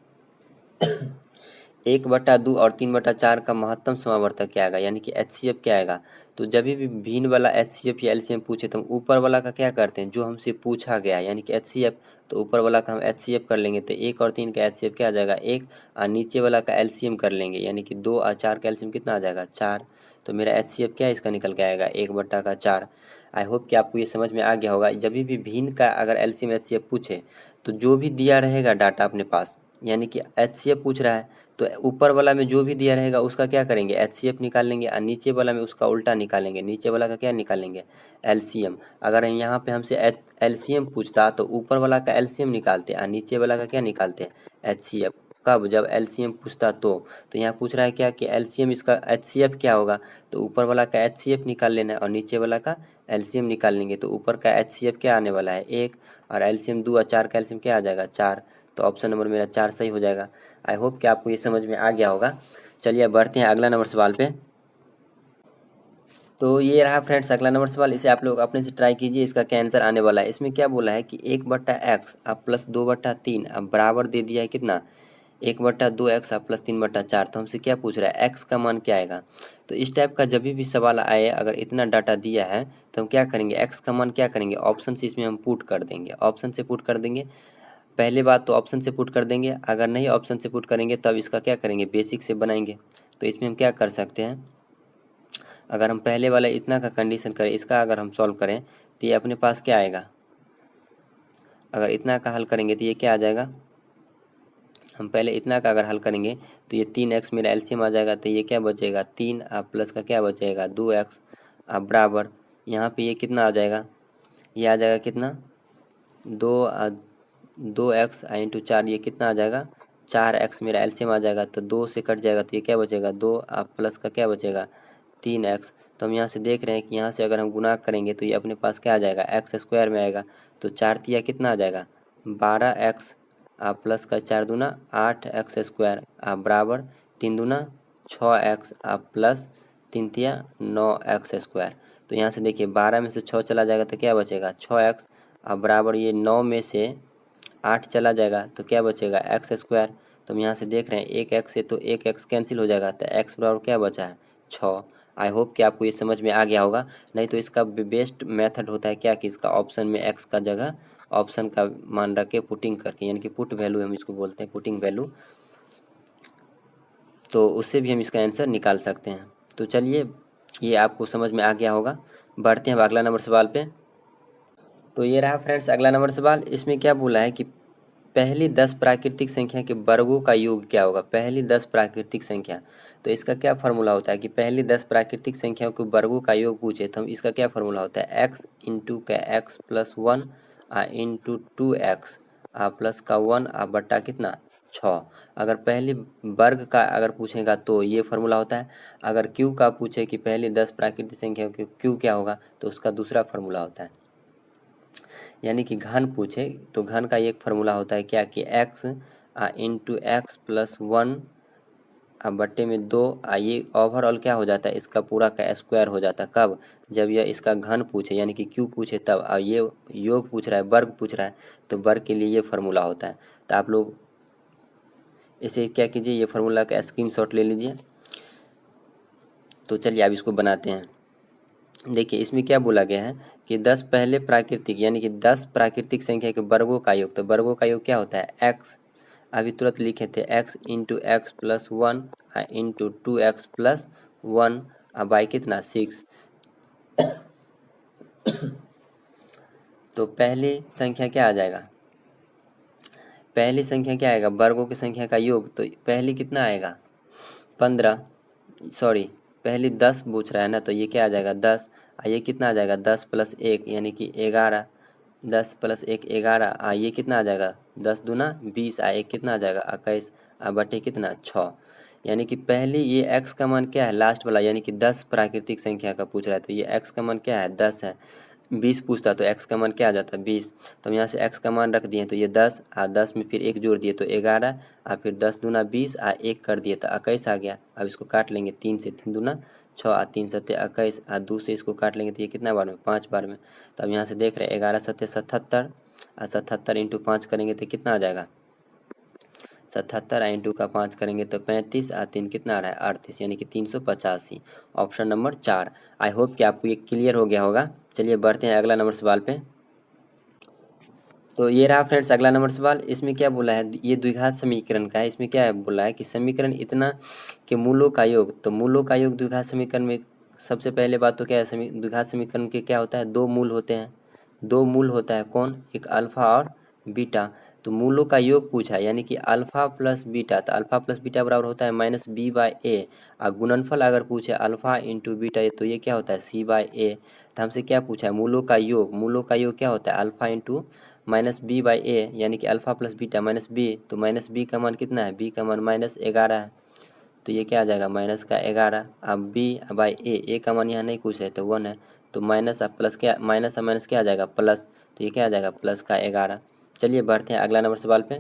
1/2 और 3/4 का महत्तम समावर्तक क्या आएगा, यानी कि एचसीएफ क्या आएगा। तो जब भी भिन्न वाला एचसीएफ या एलसीएम पूछे तो हम ऊपर वाला का क्या करते हैं, जो हमसे पूछा गया यानी कि एचसीएफ, तो ऊपर वाला का हम एचसीएफ कर लेंगे। तो 1 और 3 का एचसीएफ क्या आ जाएगा 1, और नीचे वाला का एलसीएम कर लेंगे, यानी कि 2 और 4 का एलसीएम कितना आ जाएगा 4। तो मेरा एचसीएफ क्या इसका निकल के आएगा 1/4। आई होप कि आपको ये समझ में आ गया होगा। जब भी भिन्न का अगर एलसीएम एचसीएफ पूछे तो जो भी दिया रहेगा डाटा अपने पास, यानी कि एचसीएफ पूछ रहा है तो ऊपर वाला में जो भी दिया रहेगा उसका क्या करेंगे एचसीएफ निकाल लेंगे, और नीचे वाला में उसका उल्टा निकालेंगे, नीचे वाला का क्या निकालेंगे एलसीएम। अगर यहाँ पे हमसे एलसीएम पूछता तो ऊपर वाला का एलसीएम निकालते और नीचे वाला का क्या निकालते एचसीएफ। कब, जब एलसीएम पूछता तो यहाँ पूछ रहा है क्या कि एलसीएम इसका एचसीएफ क्या होगा, तो ऊपर वाला का एचसीएफ निकाल लेना है और नीचे वाला का एलसीएम निकाल लेंगे। तो ऊपर का एचसीएफ क्या आने वाला है 1, और एलसीएम 2 और 4 का एलसीएम क्या आ जाएगा 4। तो ऑप्शन नंबर मेरा 4 सही हो जाएगा। आई होप कि आपको ये समझ में आ गया होगा। चलिए अब बढ़ते हैं अगला नंबर सवाल पे। तो ये रहा फ्रेंड्स अगला नंबर सवाल। इसे आप लोग अपने से ट्राई कीजिए, इसका क्या आंसर आने वाला है। इसमें क्या बोला है कि 1/x अब प्लस 2/3 अब बराबर दे दिया है कितना 1/2x अब प्लस 3/4। तो हमसे क्या पूछ रहा है x का मान क्या आएगा। तो इस टाइप का जब भी सवाल आए, अगर इतना डाटा दिया है तो हम क्या करेंगे x का मान क्या करेंगे ऑप्शन से इसमें हम पुट कर देंगे, ऑप्शन से पुट कर देंगे। पहले बात तो ऑप्शन से पुट कर देंगे, अगर नहीं ऑप्शन से पुट करेंगे तब इसका क्या करेंगे बेसिक से बनाएंगे। तो इसमें हम क्या कर सकते हैं, अगर हम पहले वाला इतना का कंडीशन करें, इसका अगर हम सॉल्व करें तो ये अपने पास क्या आएगा, अगर इतना का हल करेंगे तो ये क्या आ जाएगा हम पहले इतना का अगर हल करेंगे तो ये 3x मेरा एलसीएम आ जाएगा, तो ये क्या बचेगा 3 प्लस का क्या बचेगा 2x बराबर यहाँ पे ये कितना आ जाएगा, ये आ जाएगा कितना 2x इंटू 4, ये कितना आ जाएगा 4x मेरा एलसीएम आ जाएगा, तो 2 से कट जाएगा तो ये क्या बचेगा 2 प्लस का क्या बचेगा 3x। तो हम यहाँ से देख रहे हैं कि यहाँ से अगर हम गुणा करेंगे तो ये अपने पास क्या आ जाएगा एक्स स्क्वायर में आएगा, तो 4 तिया कितना आ जाएगा 12x प्लस का 4 दूना 8x स्क्वायर बराबर 3 दूना 6x प्लस 3 तिया 9x स्क्वायर। तो यहाँ से देखिए 12 में से 6 चला जाएगा तो क्या बचेगा 6x बराबर ये 9 में से 8 चला जाएगा तो क्या बचेगा एक्स स्क्वायर। तो हम यहाँ से देख रहे हैं एक एक्स से तो एक एक्स कैंसिल हो जाएगा, तो एक्स बराबर क्या बचा है 6। आई होप कि आपको ये समझ में आ गया होगा। नहीं तो इसका बेस्ट मेथड होता है क्या कि इसका ऑप्शन में एक्स का जगह ऑप्शन का मान रख के पुटिंग करके, यानी कि पुट वैल्यू हम इसको बोलते हैं पुटिंग वैल्यू, तो उससे भी हम इसका आंसर निकाल सकते हैं। तो चलिए ये आपको समझ में आ गया होगा। बढ़ते हैं अब अगला नंबर सवाल पे। तो ये रहा फ्रेंड्स अगला नंबर सवाल। इसमें क्या बोला है कि पहली 10 प्राकृतिक संख्या के वर्गों का योग क्या होगा। पहली 10 प्राकृतिक संख्या, तो इसका क्या फार्मूला होता है कि पहली 10 प्राकृतिक संख्याओं के वर्गों का योग पूछे तो हम इसका क्या फार्मूला होता है x इंटू का x plus 1 into 2x plus का 1 बट्टा कितना 6। अगर पहली वर्ग का अगर पूछेगा तो ये फार्मूला होता है। अगर q का पूछे कि पहली 10 प्राकृतिक संख्याओं के q क्या होगा तो उसका दूसरा फार्मूला होता है। यानी कि घन पूछे तो घन का एक फार्मूला होता है क्या कि x इंटू एक्स प्लस 1 बट्टे में 2 ये ओवरऑल क्या हो जाता है इसका पूरा का स्क्वायर हो जाता है। कब, जब यह इसका घन पूछे यानी कि क्यू पूछे तब। ये योग पूछ रहा है वर्ग पूछ रहा है तो वर्ग के लिए ये फार्मूला होता है। तो आप लोग इसे क्या कीजिए ये फार्मूला का स्क्रीनशॉट ले लीजिए। तो चलिए अब इसको बनाते हैं। देखिए इसमें क्या बोला गया है कि 10 पहले प्राकृतिक यानी कि 10 प्राकृतिक संख्या के वर्गों का योग, तो वर्गों का योग क्या होता है x, अभी तुरंत लिखे थे x into x plus 1 into 2x plus 1 by कितना 6। तो पहली संख्या क्या आ जाएगा, पहली संख्या क्या आएगा वर्गों की संख्या का योग, तो पहली कितना आएगा 15, सॉरी पहली 10 पूछ रहा है ना, तो ये क्या आ जाएगा 10 ये कितना आ जाएगा 10 प्लस 1 यानी कि 11, 10 प्लस 1 11 ये कितना आ जाएगा 10 दूना 20 एक कितना आ जाएगा 21 बटे कितना 6। यानी कि पहली ये x का मान क्या है लास्ट वाला, यानी कि 10 प्राकृतिक संख्या का पूछ रहा है तो ये x का मान क्या है 10 है। 20 पूछता तो x का मान क्या आ जाता है 20, तो हम यहाँ से x का मान रख दिए तो ये 10 10 में फिर 1 जोड़ दिए तो 11 फिर 10 दूना 20 1 कर दिए तो 21 आ गया। अब इसको काट लेंगे 3 से 3 दूना 6 3 सत्ते 21 2 से इसको काट लेंगे तो ये कितना बार में 5 बार में। तो अब यहाँ से देख रहे हैं 11 सत्ते 77 77 इंटू 5 करेंगे तो कितना आ जाएगा 77 इंटू का 5 करेंगे तो 35 3 कितना आ रहा है 38 यानी कि 385 ऑप्शन नंबर 4। आई होप कि आपको ये क्लियर हो गया होगा। चलिए बढ़ते हैं अगला नंबर सवाल पे। तो ये रहा फ्रेंड्स अगला नंबर सवाल। इसमें क्या बोला है ये द्विघात समीकरण का है। इसमें क्या है बोला है कि समीकरण इतना के मूलों का योग, तो मूलों का योग द्विघात समीकरण में सबसे पहले बात तो क्या है द्विघात समीकरण के क्या होता है दो मूल होते हैं, दो मूल होता है कौन एक अल्फा और बीटा। तो मूलों का योग पूछा है यानी कि अल्फा प्लस बीटा, तो अल्फा प्लस बीटा बराबर होता है माइनस बी बाई ए। और गुणनफल अगर पूछे अल्फा इंटू बीटा तो ये क्या होता है सी बाई ए। तो हमसे क्या पूछा है मूलों का योग, मूलों का योग क्या होता है alpha into minus b by a यानी कि alpha plus beta minus b, तो माइनस बी का मान कितना है बी का मान माइनस 11 है तो ये क्या आ जाएगा माइनस का 11। अब बी बाई ए का मान यहाँ नहीं कुछ है तो 1 है, तो माइनस अब प्लस क्या माइनस अब माइनस क्या आ जाएगा प्लस, तो ये क्या आ जाएगा प्लस का 11। चलिए बढ़ते हैं अगला नंबर सवाल पे।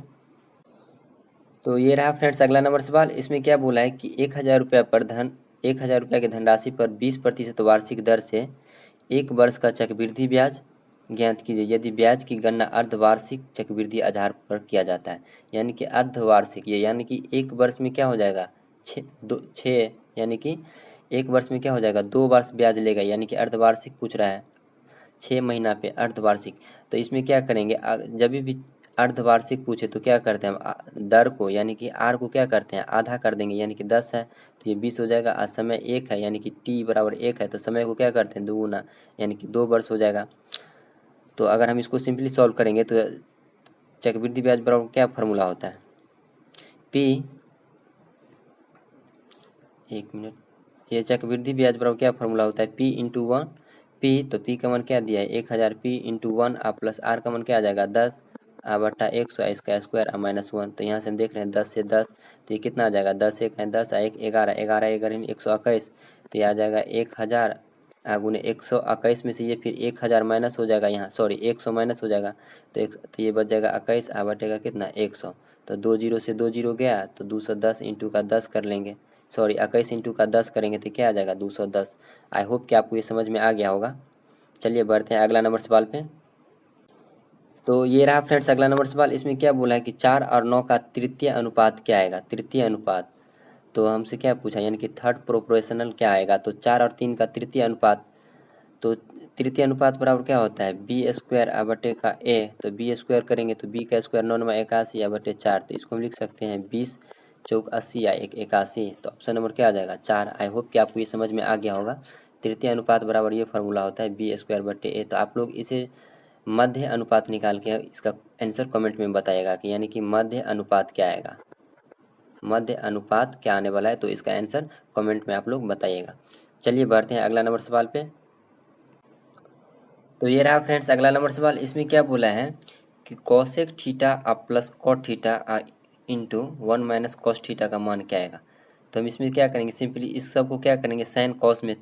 तो ये रहा फ्रेंड्स अगला नंबर सवाल। इसमें क्या बोला है कि 1000 रुपया पर 1000 रुपया की धनराशि पर 20% वार्षिक दर से एक वर्ष का चक्रवृद्धि ब्याज ज्ञात कीजिए यदि ब्याज की गणना अर्धवार्षिक चक्रवृद्धि आधार पर किया जाता है। यानी कि अर्धवार्षिक ये यानी कि एक वर्ष में क्या हो जाएगा छः यानी कि एक वर्ष में क्या हो जाएगा 2 वर्ष ब्याज लेगा, यानी कि अर्धवार्षिक पूछ रहा है 6 महीना पे अर्धवार्षिक। तो इसमें क्या करेंगे जब भी अर्धवार्षिक पूछे तो क्या करते हैं हम दर को यानी कि आर को क्या करते हैं आधा कर देंगे, यानी कि 10 है तो ये 20 हो जाएगा और समय 1 है यानी कि टी बराबर 1 है तो समय को क्या करते हैं दोगुना यानी कि 2 वर्ष हो जाएगा। तो अगर हम इसको सिंपली सॉल्व करेंगे तो चक्रवृद्धि ब्याज बराबर क्या फार्मूला होता है पी, एक मिनट, ये चक्रवृद्धि ब्याज बराबर क्या फॉर्मूला होता है, पी इंटू वन, पी तो पी का मान क्या दिया है 1000, पी इंटू वन आ प्लस आर का मान क्या आ जाएगा 10 आ बटा 100 इसका स्क्वायर आ -1। तो यहाँ से हम देख रहे हैं 10 से 10 तो ये कितना आ जाएगा 10 एक है 10 1 11, 11 11 121 तो ये आ जाएगा 1000 गुने 121 में से ये फिर 1000 माइनस हो जाएगा, यहाँ सॉरी 100 माइनस हो जाएगा तो ये बच जाएगा 21 आ बटेगा कितना 100। तो 2 जीरो से 2 जीरो गया तो 210 इंटू का 10 कर लेंगे, सॉरी 21 इंटू का 10 करेंगे तो क्या आ जाएगा 210। आई होप कि आपको ये समझ में आ गया होगा। चलिए बढ़ते हैं अगला नंबर सवाल पे। तो ये रहा फ्रेंड्स अगला नंबर सवाल। इसमें क्या बोला है कि 4 और 9 का तृतीय अनुपात क्या आएगा, तृतीय अनुपात। तो हमसे क्या पूछा यानी कि थर्ड प्रोपोर्शनल क्या आएगा। तो 4 और 3 का तृतीय अनुपात, तो तृतीय अनुपात बराबर क्या होता है बी स्क्वायर आ बटे का ए, तो बी स्क्वायर करेंगे तो बी का स्क्वायर 9 9 81 आ बटे 4, तो इसको हम लिख सकते हैं 20 चौक 80 या 1 81। तो ऑप्शन नंबर क्या आ जाएगा 4। आई होप कि आपको ये समझ में आ गया होगा। तृतीय अनुपात बराबर ये फार्मूला होता है बी स्क्वायर बटे ए। तो आप लोग इसे मध्य अनुपात निकाल के इसका आंसर कमेंट में बताइएगा कि यानी कि मध्य अनुपात क्या आएगा, मध्य अनुपात क्या आने वाला है। तो इसका आंसर कमेंट में आप लोग बताइएगा। चलिए बढ़ते हैं अगला नंबर सवाल पे। तो ये रहा फ्रेंड्स अगला नंबर सवाल। इसमें क्या बोला है कि cosec theta plus cot theta into 1 minus cos theta का मान क्या आएगा। तो हम इसमें क्या करेंगे सिंपली इस सब को क्या करेंगे साइन कॉस में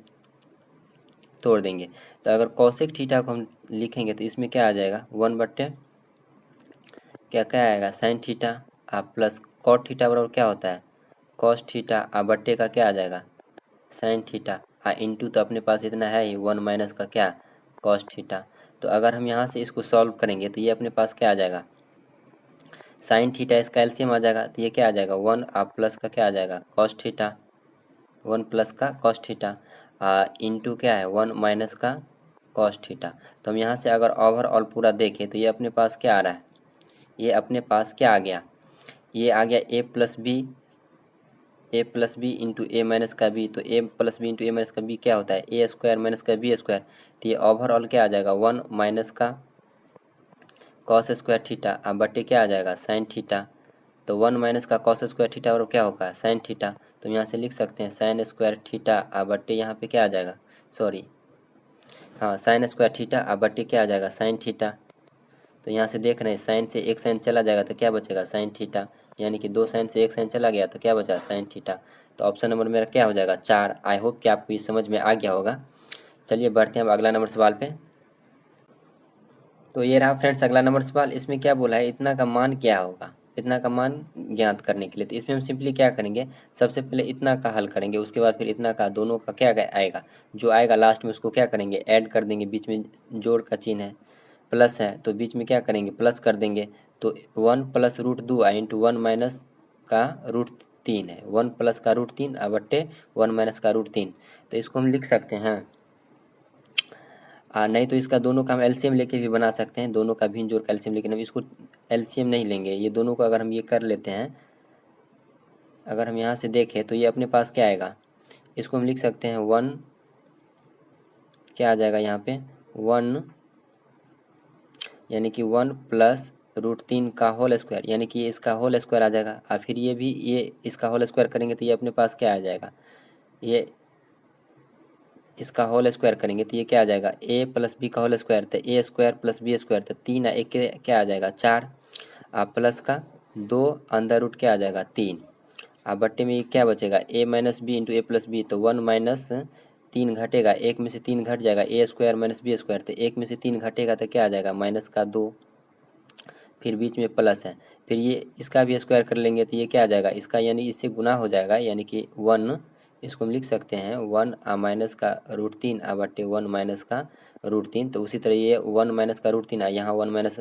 तोड़ देंगे। तो अगर कॉसेक थीटा को हम लिखेंगे तो इसमें क्या आ जाएगा 1 बट्टे क्या क्या आएगा sine theta plus cot theta बराबर क्या होता है कॉस थीटा बट्टे का क्या आ जाएगा साइन थीटा इंटू तो अपने पास इतना है ही 1 माइनस का क्या कॉस थीटा। तो अगर हम यहाँ से इसको सॉल्व करेंगे तो ये अपने पास क्या आ जाएगा साइन थीटा इसका एलसीएम आ जाएगा तो ये क्या आ जाएगा 1 प्लस का क्या आ जाएगा कॉस थीटा, 1 प्लस का कॉस थीटा इंटू क्या है 1 माइनस का कॉस थीटा। तो हम यहाँ से अगर ओवरऑल पूरा देखें तो ये अपने पास क्या आ रहा है, ये अपने पास क्या आ गया, ये आ गया ए प्लस बी इंटू ए माइनस का बी। तो ए प्लस बी इंटू ए माइनस का बी क्या होता है ए स्क्वायर माइनस का बी स्क्वायर। तो ये ओवरऑल क्या आ जाएगा 1 माइनस का कॉस स्क्वायर थीटा बटे क्या आ जाएगा साइन थीटा। तो 1 माइनस का कॉस स्क्वायर थीटा और क्या होगा साइन थीटा। तो यहाँ से लिख सकते हैं साइन स्क्वायर थीटा बटे यहाँ पे क्या आ जाएगा सॉरी हाँ साइन स्क्वायर थीटा बटे क्या आ जाएगा साइन थीटा। तो यहाँ से देख रहे हैं साइन से एक साइन चला जाएगा तो क्या बचेगा साइन थीटा, यानी कि 2 साइन से एक साइन चला गया तो क्या बचा साइन थीटा। तो ऑप्शन नंबर मेरा क्या हो जाएगा 4। आई होप कि आपको ये समझ में आ गया होगा। चलिए बढ़ते हैं अब अगला नंबर सवाल पे। तो ये रहा फ्रेंड्स अगला नंबर सवाल। इसमें क्या बोला है इतना का मान क्या होगा, इतना का मान ज्ञात करने के लिए। तो इसमें हम सिंपली क्या करेंगे सबसे पहले इतना का हल करेंगे, उसके बाद फिर इतना का दोनों का क्या आएगा जो आएगा लास्ट में उसको क्या करेंगे ऐड कर देंगे, बीच में जोड़ का चिन्ह है प्लस है तो बीच में क्या करेंगे प्लस कर देंगे। तो 1 प्लस रूट 2 इंटू 1 माइनस का रूट 3 है, 1 प्लस का रूट 3 बट्टे 1 माइनस का रूट 3। तो इसको हम लिख सकते हैं नहीं तो इसका दोनों का हम एलसीएम लेके भी बना सकते हैं, दोनों का भिन्न जोड़ का एलसीएम, लेकिन हम इसको एलसीएम नहीं लेंगे। ये दोनों को अगर हम ये कर लेते हैं, अगर हम यहाँ से देखें तो ये अपने पास क्या आएगा, इसको हम लिख सकते हैं 1 क्या आ जाएगा यहाँ पे 1 यानी कि 1 प्लस रूट 3 का होल स्क्वायर, यानी कि इसका होल स्क्वायर आ जाएगा और फिर ये भी ये इसका होल स्क्वायर करेंगे तो ये अपने पास क्या आ जाएगा, ये इसका होल स्क्वायर करेंगे तो ये क्या आ जाएगा ए प्लस बी का होल स्क्वायर, तो ए स्क्वायर प्लस बी स्क्वायर तो 3 एक क्या आ जाएगा 4 प्लस का 2 अंदर रूट क्या आ जाएगा 3 बट्टे में ये क्या बचेगा ए माइनस बी इंटू ए प्लस बी। तो 1 माइनस 3 घटेगा, एक में से 3 घट जाएगा ए स्क्वायर माइनस बी स्क्वायर, तो एक में से 3 घटेगा तो क्या आ जाएगा माइनस का 2 फिर बीच में प्लस है, फिर ये इसका भी स्क्वायर कर लेंगे तो ये क्या आ जाएगा इसका यानी इससे गुना हो जाएगा, यानी कि 1 इसको हम लिख सकते हैं 1 माइनस का रूट 3 बट्टे 1 माइनस का रूट 3। तो उसी तरह ये 1 माइनस का रूट 3 यहाँ 1 माइनस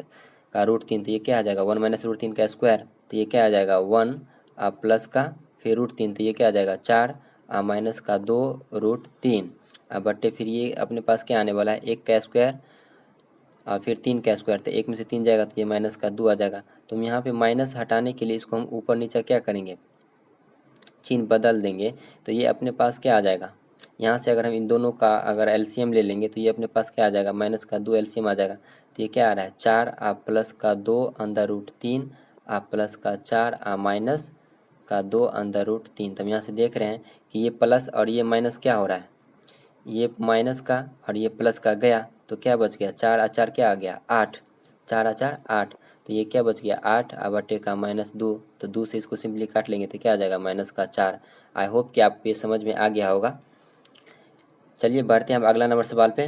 का रूट 3 तो ये क्या आ जाएगा 1 माइनस रूट 3 का स्क्वायर, तो ये क्या आ जाएगा 1 प्लस का फिर रूट 3 तो ये क्या आ जाएगा 4 माइनस का 2 रूट 3 बट्टे फिर ये अपने पास क्या आने वाला है 1 का स्क्वायर फिर 3 का स्क्वायर, तो 1 में से 3 जाएगा तो ये माइनस का 2 आ जाएगा। तो हम यहाँ पे माइनस हटाने के लिए इसको हम ऊपर नीचे क्या करेंगे चिन्ह बदल देंगे। तो ये अपने पास क्या आ जाएगा, यहाँ से अगर हम इन दोनों का अगर एलसीएम ले लेंगे तो ये अपने पास क्या आ जाएगा माइनस का 2 एलसीएम आ जाएगा। तो ये क्या आ रहा है 4 प्लस का 2 अंदर रूट 3 प्लस का 4 माइनस का 2 अंडर रूट 3। तो हम यहाँ से देख रहे हैं कि ये प्लस और ये माइनस क्या हो रहा है, ये माइनस का और ये प्लस का गया तो क्या बच गया, 4 और 4 क्या आ गया 8, 4 और 4 8। तो ये क्या बच गया 8 और बटे का -2, तो 2 से इसको सिंपली काट लेंगे तो क्या आ जाएगा -4। आई होप कि आपको ये समझ में आ गया होगा। चलिए बढ़ते हैं अब अगला नंबर सवाल पे।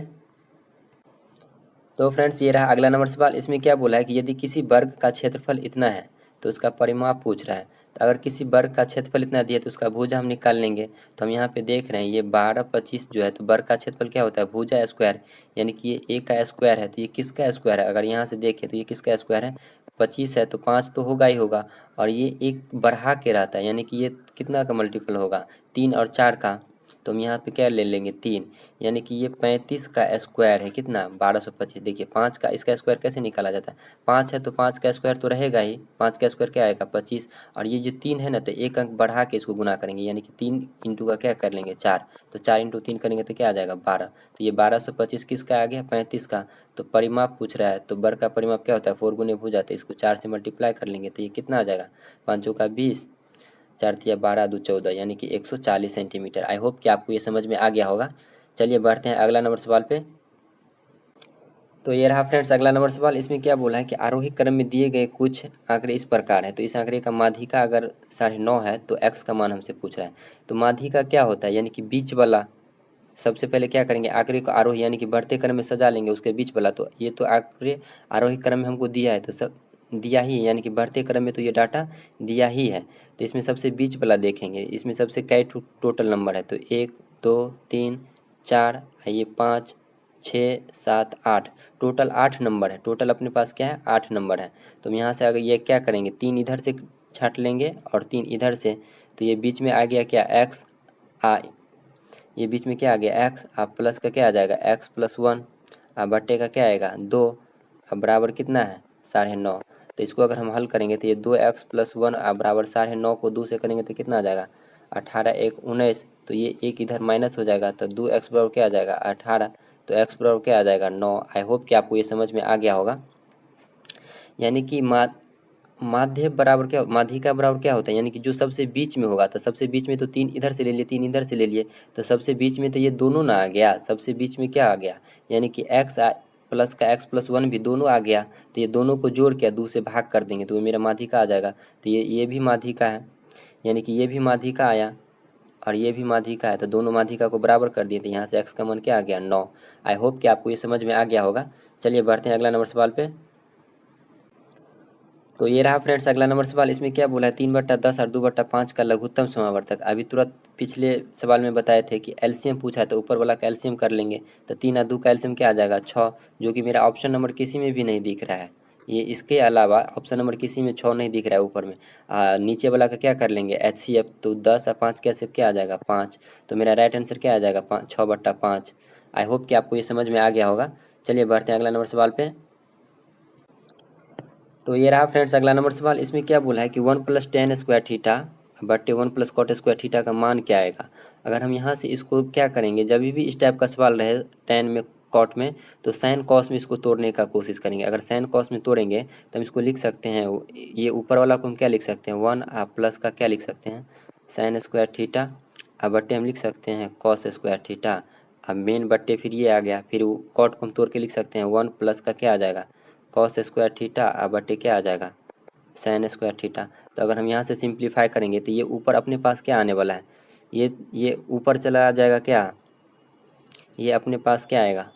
तो फ्रेंड्स ये रहा अगला नंबर सवाल। इसमें क्या बोला है कि यदि किसी वर्ग का क्षेत्रफल इतना है तो उसका परिमाप पूछ रहा है। तो अगर किसी वर्ग का क्षेत्रफल इतना दिया तो उसका भुजा हम निकाल लेंगे। तो हम यहाँ पे देख रहे हैं ये 12 25 जो है, तो वर्ग का क्षेत्रफल क्या होता है, भुजा स्क्वायर, यानी कि ये ए का स्क्वायर है। तो ये किसका स्क्वायर है, अगर यहाँ से देखें तो ये किसका स्क्वायर है, 25 है तो 5 तो होगा ही होगा, और ये एक बढ़ा के रहता है, यानी कि ये कितना का मल्टीपल होगा, 3 और 4 का। तो हम यहाँ पे क्या ले लेंगे 3, यानी कि ये 35 का स्क्वायर है कितना 1225। देखिए 5 का इसका स्क्वायर कैसे निकाला जाता है, 5 है तो 5 का स्क्वायर तो रहेगा ही, 5 का स्क्वायर क्या आएगा 25, और ये जो 3 है ना तो एक अंक बढ़ा के इसको गुना करेंगे, यानी कि 3 इंटू का क्या कर लेंगे 4, तो 4 इंटू 3 करेंगे तो क्या आ जाएगा 12। तो ये 1225 किसका आ गया 35 का। तो परिमाप पूछ रहा है तो वर्ग का परिमाप क्या होता है 4 गुने भुजा, तो इसको 4 से मल्टीप्लाई कर लेंगे तो ये कितना आ जाएगा, 5 का 20, 4 तिया 12 2 14, यानी कि 140 सेंटीमीटर। आई होप कि आपको ये समझ में आ गया होगा। चलिए बढ़ते हैं अगला नंबर सवाल पे। तो ये रहा फ्रेंड्स अगला नंबर सवाल। इसमें क्या बोला है कि आरोही क्रम में दिए गए कुछ आंकड़े इस प्रकार है। तो इस आंकड़े का माध्यिका अगर 9.5 है तो x का मान हमसे पूछ रहा है। तो माध्यिका क्या होता है, यानी कि बीच वाला। सबसे पहले क्या करेंगे, आंकड़े को आरोही यानी कि बढ़ते क्रम में सजा लेंगे, उसके बीच वाला। तो ये तो आंकड़े आरोही क्रम में हमको दिया है, तो सब दिया ही है, यानी कि बढ़ते क्रम में तो ये डाटा दिया ही है। तो इसमें सबसे बीच वाला देखेंगे, इसमें सबसे कई टोटल नंबर है, तो 1 2 3 4, ये 5 6 7 8, टोटल 8 नंबर है। टोटल अपने पास क्या है 8 नंबर है। तो हम यहाँ से अगर ये क्या करेंगे 3 इधर से छाट लेंगे और 3 इधर से, तो ये बीच में आ गया क्या x, ये बीच में क्या आ गया x, अब प्लस का क्या आ जाएगा x+1, अब बट्टे का क्या आएगा 2, अब बराबर कितना है 9.5। तो इसको अगर हम हल करेंगे तो ये 2x+1 अब बराबर 9.5 को 2 से करेंगे तो कितना आ जाएगा 18 1 19। तो ये एक इधर माइनस हो जाएगा तो 2x बराबर क्या आ जाएगा 18, तो x बराबर क्या आ जाएगा 9। आई होप कि आपको ये समझ में आ गया होगा। यानी कि माध्य बराबर क्या, माध्यिका बराबर क्या होता है, यानी कि जो सबसे बीच में होगा। तो सबसे बीच में तो 3 इधर से ले लिए 3 इधर से ले लिए, तो सबसे बीच में तो ये दोनों ना आ गया, सबसे बीच में क्या आ गया, यानी कि प्लस का x+1 भी दोनों आ गया। तो ये दोनों को जोड़ के 2 से भाग कर देंगे तो मेरा माध्यिका आ जाएगा। तो ये भी माध्यिका है, यानी कि ये भी माध्यिका आया और ये भी माध्यिका है, तो दोनों माध्यिका को बराबर कर दिए, तो यहाँ से x का मान क्या आ गया 9। आई होप कि आपको ये समझ में आ गया होगा। चलिए बढ़ते हैं अगला नंबर सवाल पे। तो ये रहा फ्रेंड्स अगला नंबर सवाल। इसमें क्या बोला है 3/10 और 2/5 का लघुत्तम समावर्तक। अभी तुरंत पिछले सवाल में बताए थे कि एलसीएम पूछा है, तो ऊपर वाला का एलसीएम कर लेंगे। तो 3 और 2 का एलसीएम क्या आ जाएगा 6, जो कि मेरा ऑप्शन नंबर किसी में भी नहीं दिख रहा है। ये इसके अलावा ऑप्शन नंबर किसी में 6 नहीं दिख रहा है ऊपर में। नीचे वाला का क्या कर लेंगे HCF, तो 10 और 5 का HCF क्या आ जाएगा 5। तो मेरा राइट आंसर क्या आ जाएगा 6/5। आई होप कि आपको ये समझ में आ गया होगा। चलिए बढ़ते हैं अगला नंबर सवाल पे। तो ये रहा फ्रेंड्स अगला नंबर सवाल। इसमें क्या बोला है कि 1+tan स्क्वायर थीटा बट्टे 1+cot स्क्वायर थीटा का मान क्या आएगा। अगर हम यहाँ से इसको क्या करेंगे, जब भी इस टाइप का सवाल रहे tan में कॉट में, तो साइन कॉस में इसको तोड़ने का कोशिश करेंगे। अगर साइन कॉस में तोड़ेंगे तो हम इसको लिख सकते हैं, ये ऊपर वाला को हम क्या लिख सकते हैं 1 और प्लस का क्या लिख सकते हैं साइन स्क्वायर थीटा, अब बट्टे हम लिख सकते हैं कॉस स्क्वायर थीटा। अब मेन बट्टे फिर ये आ गया, फिर कॉट को हम तोड़ के लिख सकते हैं 1 प्लस का क्या आ जाएगा कॉस स्क्वायर थीटा, अब बटे क्या आ जाएगा साइन स्क्वायर थीटा। तो अगर हम यहाँ से सिंप्लीफाई करेंगे तो ये ऊपर अपने पास क्या आने वाला है, ये ऊपर चला जाएगा क्या, ये अपने पास क्या आएगा,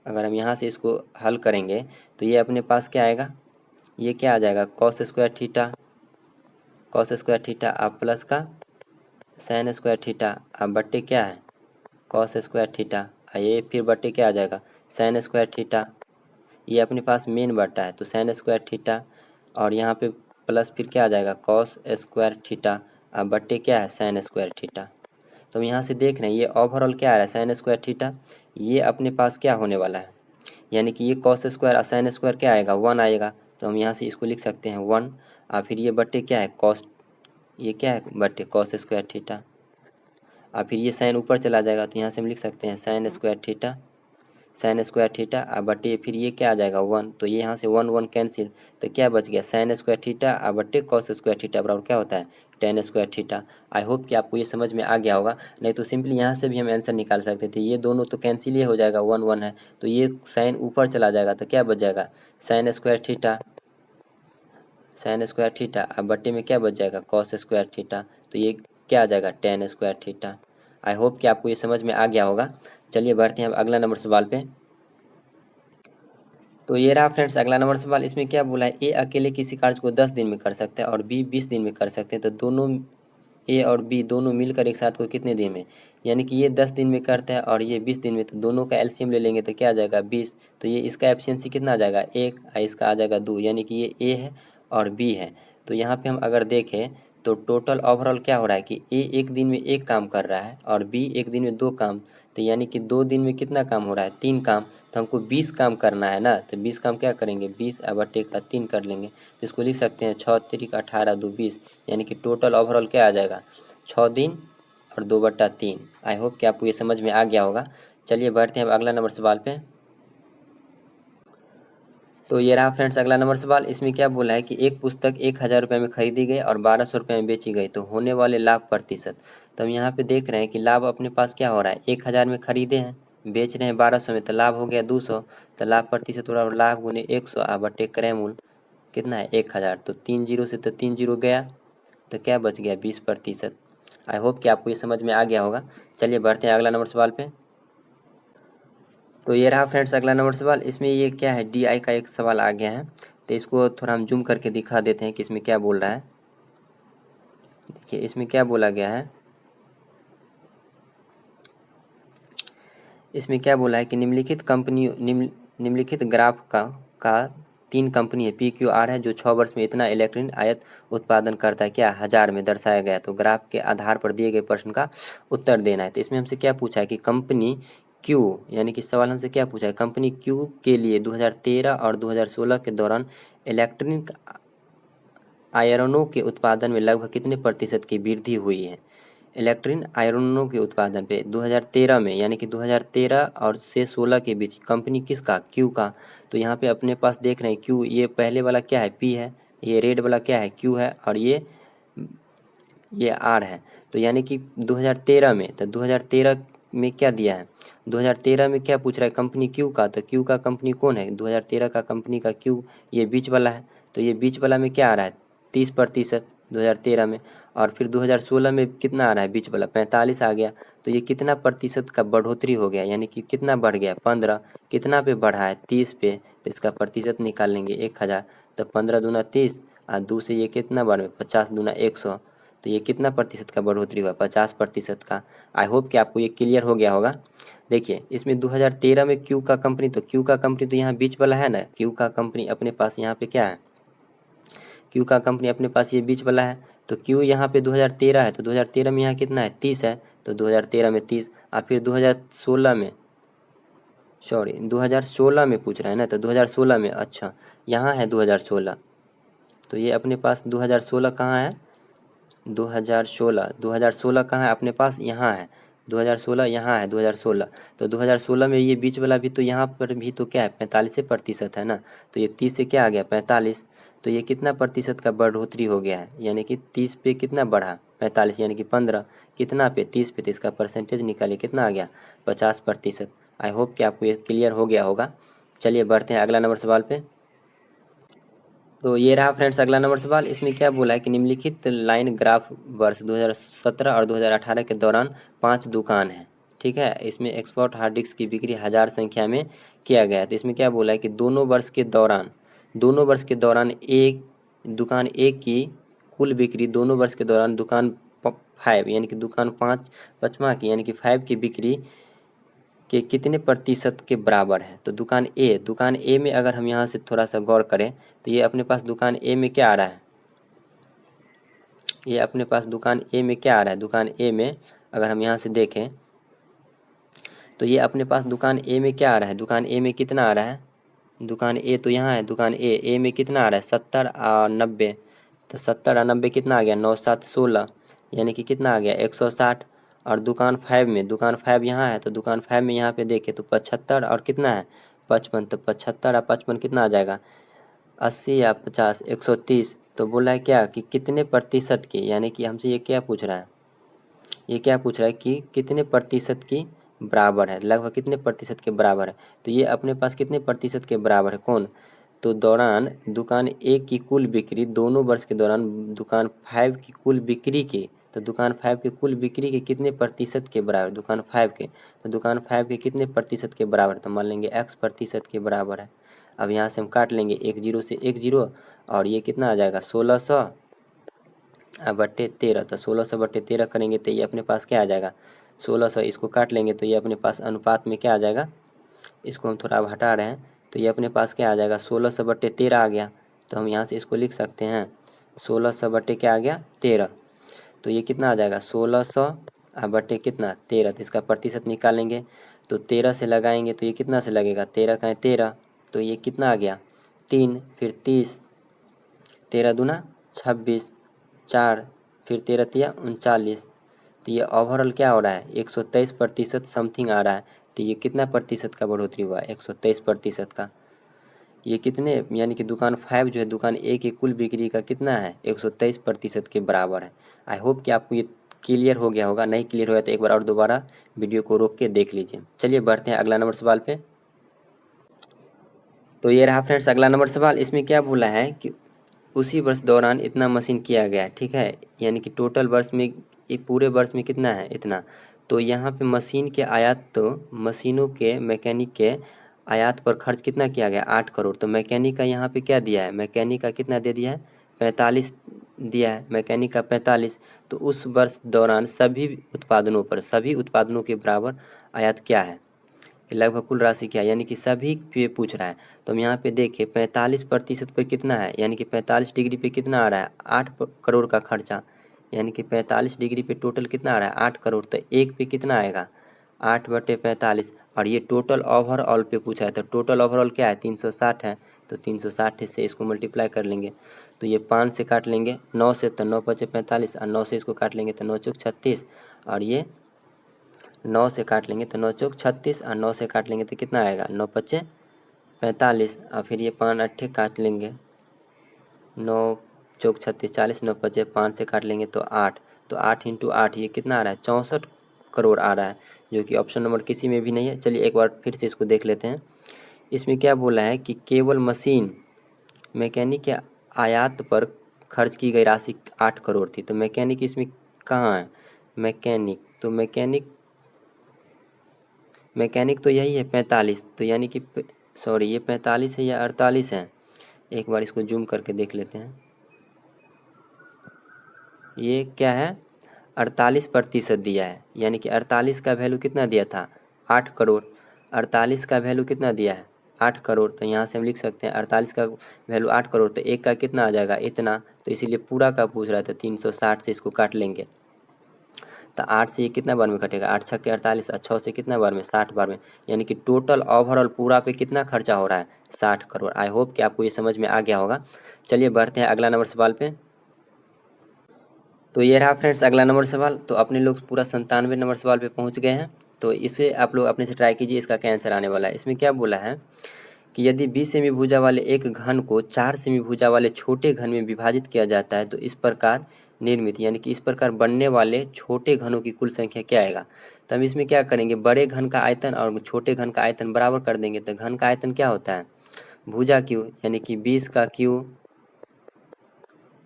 अगर हम यहाँ से इसको हल करेंगे तो ये अपने पास क्या आएगा, ये क्या आ जाएगा cos square theta, cos square theta अब प्लस का साइन स्क्वायर थीटा, अब बट्टे क्या है कॉस स्क्वायर थीटा, ये फिर बट्टे क्या आ जाएगा साइन स्क्वायर थीटा। ये अपने पास मेन बट्टा है तो साइन स्क्वायर थीटा, और यहाँ पे प्लस फिर क्या आ जाएगा कॉस स्क्वायर थीटा, अब बट्टे क्या है साइन स्क्वायर थीटा। तो हम यहाँ से देख रहे हैं ये ओवरऑल क्या आ रहा है साइन स्क्वायर थीटा, ये अपने पास क्या होने वाला है, यानी कि ये कॉस स्क्वायर और साइन स्क्वायर क्या आएगा 1 आएगा। तो हम यहाँ से इसको लिख सकते हैं 1, और फिर ये बट्टे क्या है कॉस, ये क्या है बट्टे कॉस स्क्वायर थीटा, और फिर ये साइन ऊपर चला जाएगा तो यहाँ से हम लिख सकते हैं sine square theta, sine square theta अब बटे फिर ये क्या आ जाएगा 1, तो ये यहाँ से 1 1 कैंसिल, तो क्या बच गया साइन स्क्वायर थीटा अब बटे कॉस स्क्वायर थीटा बराबर क्या होता है ten square theta. I hope कि आपको ये समझ में आ गया होगा। नहीं तो सिंपली यहाँ से भी हम आंसर निकाल सकते थे, ये दोनों तो कैंसिल ही हो जाएगा, 1 1 है तो ये साइन ऊपर चला जाएगा तो क्या बच जाएगा, sine square theta, sine square theta. अब बट्टे में क्या बच जाएगा, कॉस स्क्वायर थीटा। तो ये क्या आ जाएगा, ten square theta. I hope कि आपको ये समझ में आ गया होगा। चलिए बढ़ते हैं अब अगला नंबर सवाल पे। तो ये रहा फ्रेंड्स अगला नंबर सवाल। इसमें क्या बोला है, ए अकेले किसी कार्य को 10 दिन में कर सकता है और बी 20 दिन में कर सकते हैं। तो दोनों ए और बी दोनों मिलकर एक साथ को कितने दिन में, यानी कि ये 10 दिन में करता है और ये 20 दिन में, तो दोनों का एलसीएम ले लेंगे तो क्या आ जाएगा 20। तो ये इसका एफिशिएंसी कितना आ जाएगा 1 और इसका आ जाएगा 2, यानी कि ये ए है और बी है। तो यहाँ पे हम अगर देखें तो टोटल ओवरऑल क्या हो रहा है कि ए एक दिन में एक काम कर रहा है और बी एक दिन में 2 काम। तो यानी कि 2 दिन में कितना काम हो रहा है, 3 काम। तो हमको 20 काम करना है ना, तो 20 काम क्या करेंगे, 20 बटे का 3 कर लेंगे। तो इसको लिख सकते हैं 6 3 18 2 20, यानी कि टोटल ओवरऑल क्या आ जाएगा 6 दिन और 2/3। आई होप कि आपको ये समझ में आ गया होगा। चलिए बढ़ते हैं अब अगला नंबर सवाल पे। तो ये रहा फ्रेंड्स अगला नंबर सवाल। इसमें क्या बोला है कि एक पुस्तक 1000 रुपये में खरीदी गई और 1200 रुपये में बेची गई, तो होने वाले लाभ प्रतिशत। तो हम यहाँ पे देख रहे हैं कि लाभ अपने पास क्या हो रहा है, 1000 में खरीदे हैं, बेच रहे हैं 1200 में, तो लाभ हो गया 200। तो लाभ प्रतिशत हो रहा है लाभ गुने 100 बटे क्रय मूल कितना है 1000। तो 3 जीरो से तो 3 जीरो गया, तो क्या बच गया 20%। आई होप कि आपको ये समझ में आ गया होगा। चलिए बढ़ते हैं अगला नंबर सवाल पे। तो ये रहा फ्रेंड्स अगला नंबर सवाल। इसमें ये क्या है, डी आई का एक सवाल आ गया है, तो इसको थोड़ा हम जूम करके दिखा देते हैं कि इसमें क्या बोल रहा है। देखिए इसमें क्या बोला गया है, इसमें क्या बोला है कि निम्नलिखित कंपनी निम्नलिखित ग्राफ का 3 कंपनी है पी क्यू आर है, जो 6 वर्ष में इतना इलेक्ट्रॉनिक आयत उत्पादन करता है, क्या 1000 में दर्शाया गया। तो ग्राफ के आधार पर दिए गए प्रश्न का उत्तर देना है। तो इसमें हमसे क्या पूछा है कि कंपनी क्यू, यानी कि सवाल हमसे क्या पूछा है, कंपनी क्यू के लिए 2013 और 2016 के दौरान इलेक्ट्रॉनिक आयरनों के उत्पादन में लगभग कितने प्रतिशत की वृद्धि हुई है। इलेक्ट्रॉनिक आयरनों के उत्पादन पे 2013 में, यानी कि 2013 और से 16 के बीच कंपनी किसका, क्यू का। तो यहाँ पे अपने पास देख रहे हैं क्यू, ये पहले वाला क्या है पी है, ये रेड वाला क्या है क्यू है, और ये आर है। तो यानी कि 2013 में, तो 2013 में क्या दिया है, 2013 में क्या पूछ रहा है कंपनी क्यू का, तो क्यू का कंपनी कौन है 2013 का कंपनी का क्यू, ये बीच वाला है। तो ये बीच वाला में क्या आ रहा है 30% 2013 में, और फिर 2016 में कितना आ रहा है बीच वाला 45 आ गया। तो ये कितना प्रतिशत का बढ़ोतरी हो गया, यानी कि कितना बढ़ गया 15, कितना पे बढ़ा है 30 पे। तो इसका प्रतिशत निकाल लेंगे 1000, तो 15 दूना 30 और 2 से ये कितना बढ़ 50 दूना 100। तो ये कितना प्रतिशत का बढ़ोतरी हुआ 50% का। आई होप कि आपको ये क्लियर हो गया होगा। देखिए इसमें 2013 में क्यू का कंपनी, तो क्यू का कंपनी तो यहाँ बीच वाला है ना, क्यू का कंपनी अपने पास यहाँ पे क्या है, क्यू का कंपनी अपने पास ये बीच वाला है। तो क्यू यहाँ पे 2013 है, तो 2013 में यहाँ कितना है 30 है, तो 2013 में 30, और फिर 2016 में, सॉरी 2016 में पूछ रहा है ना, तो 2016 में, अच्छा यहाँ है 2016। तो ये अपने पास 2016 कहाँ है, 2016 कहाँ है अपने पास, यहाँ है 2016, यहाँ है 2016। तो 2016 में ये बीच वाला भी तो यहाँ पर भी तो क्या है 45% है ना। तो ये 30 से क्या आ गया 45, तो ये कितना प्रतिशत का बढ़ोतरी हो गया है, यानी कि 30 पे कितना बढ़ा 45, यानी कि 15 कितना पे 30 पे, तो इसका परसेंटेज निकालिए कितना आ गया 50%। आई होप कि आपको ये क्लियर हो गया होगा। चलिए बढ़ते हैं अगला नंबर सवाल पे। तो ये रहा फ्रेंड्स अगला नंबर सवाल। इसमें क्या बोला है कि निम्नलिखित लाइन ग्राफ वर्ष 2017 और 2018 के दौरान 5 दुकान है, ठीक है। इसमें एक्सपोर्ट हार्ड डिस्क की बिक्री 1000 संख्या में किया गया है। तो इसमें क्या बोला है कि दोनों वर्ष के दौरान एक दुकान एक की कुल बिक्री, दोनों वर्ष के दौरान दुकान 5 यानी कि दुकान 5 5वां की यानी कि 5 की बिक्री के कितने प्रतिशत के बराबर है। तो दुकान ए में अगर हम यहाँ से थोड़ा सा गौर करें, तो ये अपने पास दुकान ए में क्या आ रहा है, ये अपने पास दुकान ए में क्या आ रहा है, दुकान ए में अगर हम यहाँ से देखें तो ये अपने पास दुकान ए में क्या आ रहा है, दुकान ए में कितना आ रहा है, दुकान ए तो यहाँ है, दुकान ए में कितना आ रहा है 70 और 90। तो 70 और 90 कितना आ गया 9 7 16, यानी कि कितना आ गया 160। और दुकान 5 में, दुकान 5 यहाँ है, तो दुकान 5 में यहाँ पे देखें तो 75 और कितना है 55। तो 75 और 55 कितना आ जाएगा 80 या 50 130। तो बोला है क्या कि कितने प्रतिशत के, यानी कि हमसे ये क्या पूछ रहा है, ये क्या पूछ रहा है कि कितने प्रतिशत की बराबर है, लगभग कितने प्रतिशत के बराबर है। तो ये अपने पास कितने प्रतिशत के बराबर है, कौन, तो दौरान दुकान ए की कुल बिक्री दोनों वर्ष के दौरान दुकान 5 की कुल बिक्री के, तो दुकान 5 के कुल बिक्री के कितने प्रतिशत के बराबर, दुकान 5 के, तो दुकान 5 के कितने प्रतिशत के बराबर, तो मान लेंगे x प्रतिशत के बराबर है। अब यहाँ से हम काट लेंगे एक जीरो से एक जीरो, और ये कितना आ जाएगा 1600 बट्टे 13, तो 1600 बट्टे 13 करेंगे तो ये अपने पास क्या आ जाएगा 1600, इसको काट लेंगे तो ये अपने पास अनुपात में क्या आ जाएगा, इसको हम थोड़ा अब हटा रहे हैं, तो ये अपने पास क्या आ जाएगा 1600 बट्टे 13 आ गया। तो हम यहाँ से इसको लिख सकते हैं 1600 बट्टे क्या आ गया 13, तो ये कितना आ जाएगा 1600 बट्टे कितना 13, तो इसका प्रतिशत निकालेंगे तो 13 से लगाएंगे तो ये कितना से लगेगा 13 का 13, तो ये कितना आ गया 3, फिर 30, 13 दूना 26, 4, फिर 13 तिया 39, तो ये ओवरऑल क्या हो रहा है 123% समथिंग आ रहा है। तो ये कितना प्रतिशत का बढ़ोतरी हुआ है 123% का। ये कितने, यानी कि दुकान 5 जो है दुकान ए की कुल बिक्री का कितना है 123% के बराबर है। आई होप कि आपको ये क्लियर हो गया होगा, नहीं क्लियर होगा तो एक बार और दोबारा वीडियो को रोक के देख लीजिए। चलिए बढ़ते हैं अगला नंबर सवाल पे। तो ये रहा फ्रेंड्स अगला नंबर सवाल। इसमें क्या बोला है कि उसी वर्ष दौरान इतना मशीन किया गया, ठीक है, यानी कि टोटल वर्ष में, ये पूरे वर्ष में कितना है इतना। तो यहाँ पे मशीन के आयात, तो मशीनों के मैकेनिक के आयात पर खर्च कितना किया गया 8 करोड़। तो मैकेनिक का यहाँ पे क्या दिया है, मैकेनिक का कितना दे दिया है 45 दिया है, मैकेनिक का 45। तो उस वर्ष दौरान सभी उत्पादनों पर, सभी उत्पादनों के बराबर आयात क्या है, कि लगभग कुल राशि क्या है, यानी कि सभी पे पूछ रहा है। तो हम यहाँ पे देखें 45% पे कितना है, यानी कि 45 डिग्री पे कितना आ रहा है 8 करोड़ का खर्चा, यानी कि 45 डिग्री पे टोटल कितना आ रहा है 8 करोड़। तो एक पे कितना आएगा 8/45, और ये टोटल ओवरऑल पे पूछा है, तो टोटल ओवरऑल क्या है 360 है, तो 360 से इसको मल्टीप्लाई कर लेंगे तो ये 5 से काट लेंगे 9 से, तो 9 पचे 45, और 9 से इसको काट लेंगे तो 9 चौक 36, और ये 9 से काट लेंगे तो 9 चौक 36, और 9 से काट लेंगे तो कितना आएगा 9 पचे 45, और फिर ये 5 अट्ठे काट लेंगे 9 चौक 36 40, 9 पचे 5 से काट लेंगे तो 8, तो 8 इंटू 8 ये कितना आ रहा है 64 करोड़ आ रहा है, जो कि ऑप्शन नंबर किसी में भी नहीं है। चलिए एक बार फिर से इसको देख लेते हैं। इसमें क्या बोला है कि केवल मशीन मैकेनिक के आयात पर खर्च की गई राशि 8 करोड़ थी। तो मैकेनिक इसमें कहाँ है, मैकेनिक, तो मैकेनिक तो यही है 45, तो यानी कि सॉरी ये 45 है या 48 है, एक बार इसको जूम करके देख लेते हैं। ये क्या है 48% दिया है, यानी कि 48 का वैल्यू कितना दिया था 8 करोड़, 48 का वैल्यू कितना दिया है 8 करोड़। तो यहाँ से हम लिख सकते हैं 48 का वैल्यू 8 करोड़, तो एक का कितना आ जाएगा इतना, तो इसीलिए पूरा का पूछ रहा था 360 से इसको काट लेंगे। तो 8 से ये कितना बार में कटेगा 8 छक्के 48, और 6 से कितना बार में 60 बार में, यानी कि टोटल ओवरऑल पूरा पे कितना खर्चा हो रहा है 60 करोड़। आई होप कि आपको ये समझ में आ गया होगा। चलिए बढ़ते हैं अगला नंबर सवाल पे। तो ये रहा फ्रेंड्स अगला नंबर सवाल। तो अपने लोग पूरा 97 नंबर सवाल पे पहुंच गए हैं। तो इसे आप लोग अपने से ट्राई कीजिए, इसका क्या आंसर आने वाला है। इसमें क्या बोला है कि यदि 20 सेमी भुजा वाले एक घन को 4 सेमी भुजा वाले छोटे घन में विभाजित किया जाता है तो इस प्रकार निर्मित, यानी कि इस प्रकार बनने वाले छोटे घनों की कुल संख्या क्या आएगा। तो हम इसमें क्या करेंगे, बड़े घन का आयतन और छोटे घन का आयतन बराबर कर देंगे। तो घन का आयतन क्या होता है भुजा क्यू, यानी कि 20 का क्यू,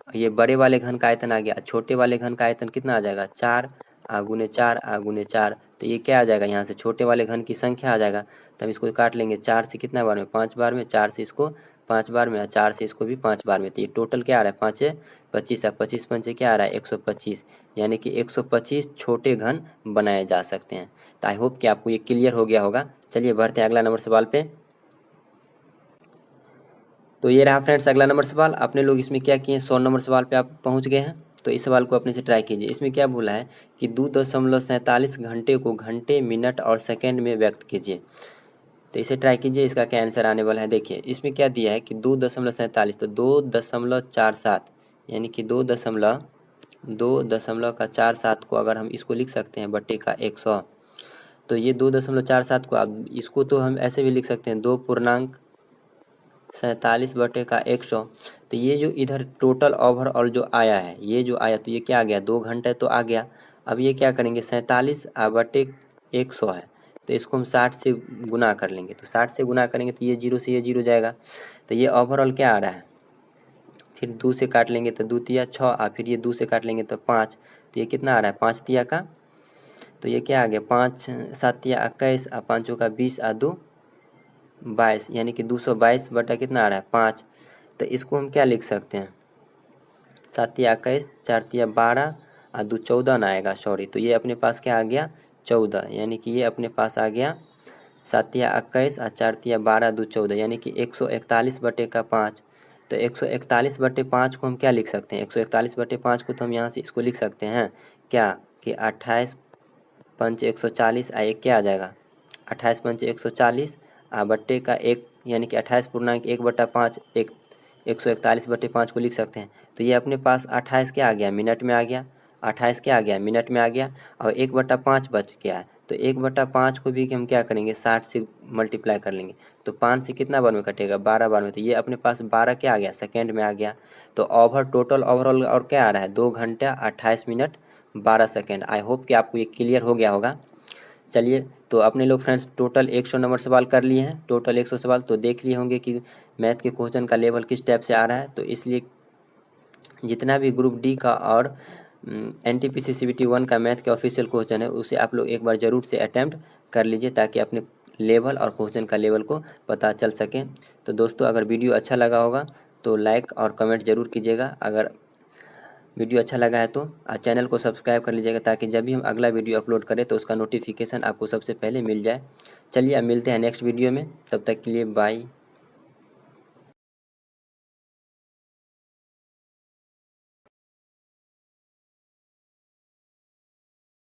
ये बड़े वाले घन का आयतन आ गया, छोटे वाले घन का आयतन कितना आ जाएगा 4 आगुने 4 आगुने 4, तो ये क्या आ जाएगा यहाँ से छोटे वाले घन की संख्या आ जाएगा। तो हम इसको काट लेंगे 4 से कितना बार में 5 बार में, 4 से इसको 5 बार में, और 4 से इसको भी 5 बार में। तो ये टोटल क्या आ रहा है 5 25, 25 पंचे क्या आ रहा है 125, यानी कि 125 छोटे घन बनाए जा सकते हैं। तो आई होप कि आपको ये क्लियर हो गया होगा। चलिए बढ़ते हैं अगला नंबर सवाल पे। तो ये रहा फ्रेंड्स अगला नंबर सवाल। अपने लोग इसमें क्या किए 100 नंबर सवाल पे आप पहुंच गए हैं। तो इस सवाल को अपने से ट्राई कीजिए। इसमें क्या बोला है कि 2.47 घंटे को घंटे मिनट और सेकंड में व्यक्त कीजिए। तो इसे ट्राई कीजिए, इसका क्या आंसर आने वाला है। देखिए इसमें क्या दिया है कि 2.47, तो 2.47, यानी कि 2.47 को अगर हम इसको लिख सकते हैं बट्टे का 100, तो ये 2.47 को आप इसको तो हम ऐसे भी लिख सकते हैं 2 पूर्णांक 47/100। तो ये जो इधर टोटल ओवरऑल जो आया है, ये जो आया तो ये क्या आ गया, 2 घंटे तो आ गया। अब ये क्या करेंगे, 47/100 है, तो इसको हम 60 से गुना कर लेंगे। तो 60 से गुना करेंगे तो ये 0 से ये 0 जाएगा। तो ये ओवरऑल क्या आ रहा है, फिर 2 से काट लेंगे तो 2 तिया 6, और फिर ये 2 से काट लेंगे तो 5। तो ये कितना आ रहा है, 5 तिया का, तो ये क्या आ गया, 5 7 तिया 21, और 5 चौका 20, और 2 22, यानी कि 222 बटा कितना आ रहा है, 5। तो इसको हम क्या लिख सकते हैं, 7 तिया 21, 4 तिया 12, और 2 14 ना आएगा, सॉरी। तो ये अपने पास क्या आ गया, 14, यानी कि ये अपने पास आ गया 7 तिया 21, और 4 तिया 12, 2 14, यानी कि 141/5। तो 141/5 को हम क्या लिख सकते हैं, 141/5 को तो हम यहाँ से इसको लिख सकते हैं क्या, कि 28 पंच 140, आ एक क्या आ जाएगा, 28 पंच 140, आ बट्टे का एक, यानी कि 28.1/5, 141/5 को लिख सकते हैं। तो ये अपने पास 28 क्या आ गया, मिनट में आ गया, 28 क्या आ गया, मिनट में आ गया, और 1/5 बच गया है। तो 1/5 को भी हम क्या करेंगे, 60 से मल्टीप्लाई कर लेंगे। तो 5 से कितना बार में कटेगा, 12 बार में। तो ये अपने पास 12 क्या आ गया, सेकेंड में आ गया। तो टोटल ओवरऑल और क्या आ रहा है, 2 घंटा 28 मिनट 12 सेकेंड। आई होप कि आपको ये क्लियर हो गया होगा। चलिए, तो अपने लोग फ्रेंड्स टोटल 100 नंबर सवाल कर लिए हैं, टोटल 100 सवाल। तो देख लिए होंगे कि मैथ के क्वेश्चन का लेवल किस टाइप से आ रहा है। तो इसलिए जितना भी ग्रुप डी का और NTPC CBT 1 का मैथ के ऑफिशियल क्वेश्चन है, उसे आप लोग एक बार ज़रूर से अटैम्प्ट कर लीजिए, ताकि अपने लेवल और क्वेश्चन का लेवल को पता चल सके। तो दोस्तों, अगर वीडियो अच्छा लगा होगा तो लाइक और कमेंट ज़रूर कीजिएगा। अगर वीडियो अच्छा लगा है तो चैनल को सब्सक्राइब कर लीजिएगा, ताकि जब भी हम अगला वीडियो अपलोड करें तो उसका नोटिफिकेशन आपको सबसे पहले मिल जाए। चलिए, अब मिलते हैं नेक्स्ट वीडियो में, तब तक के लिए बाय।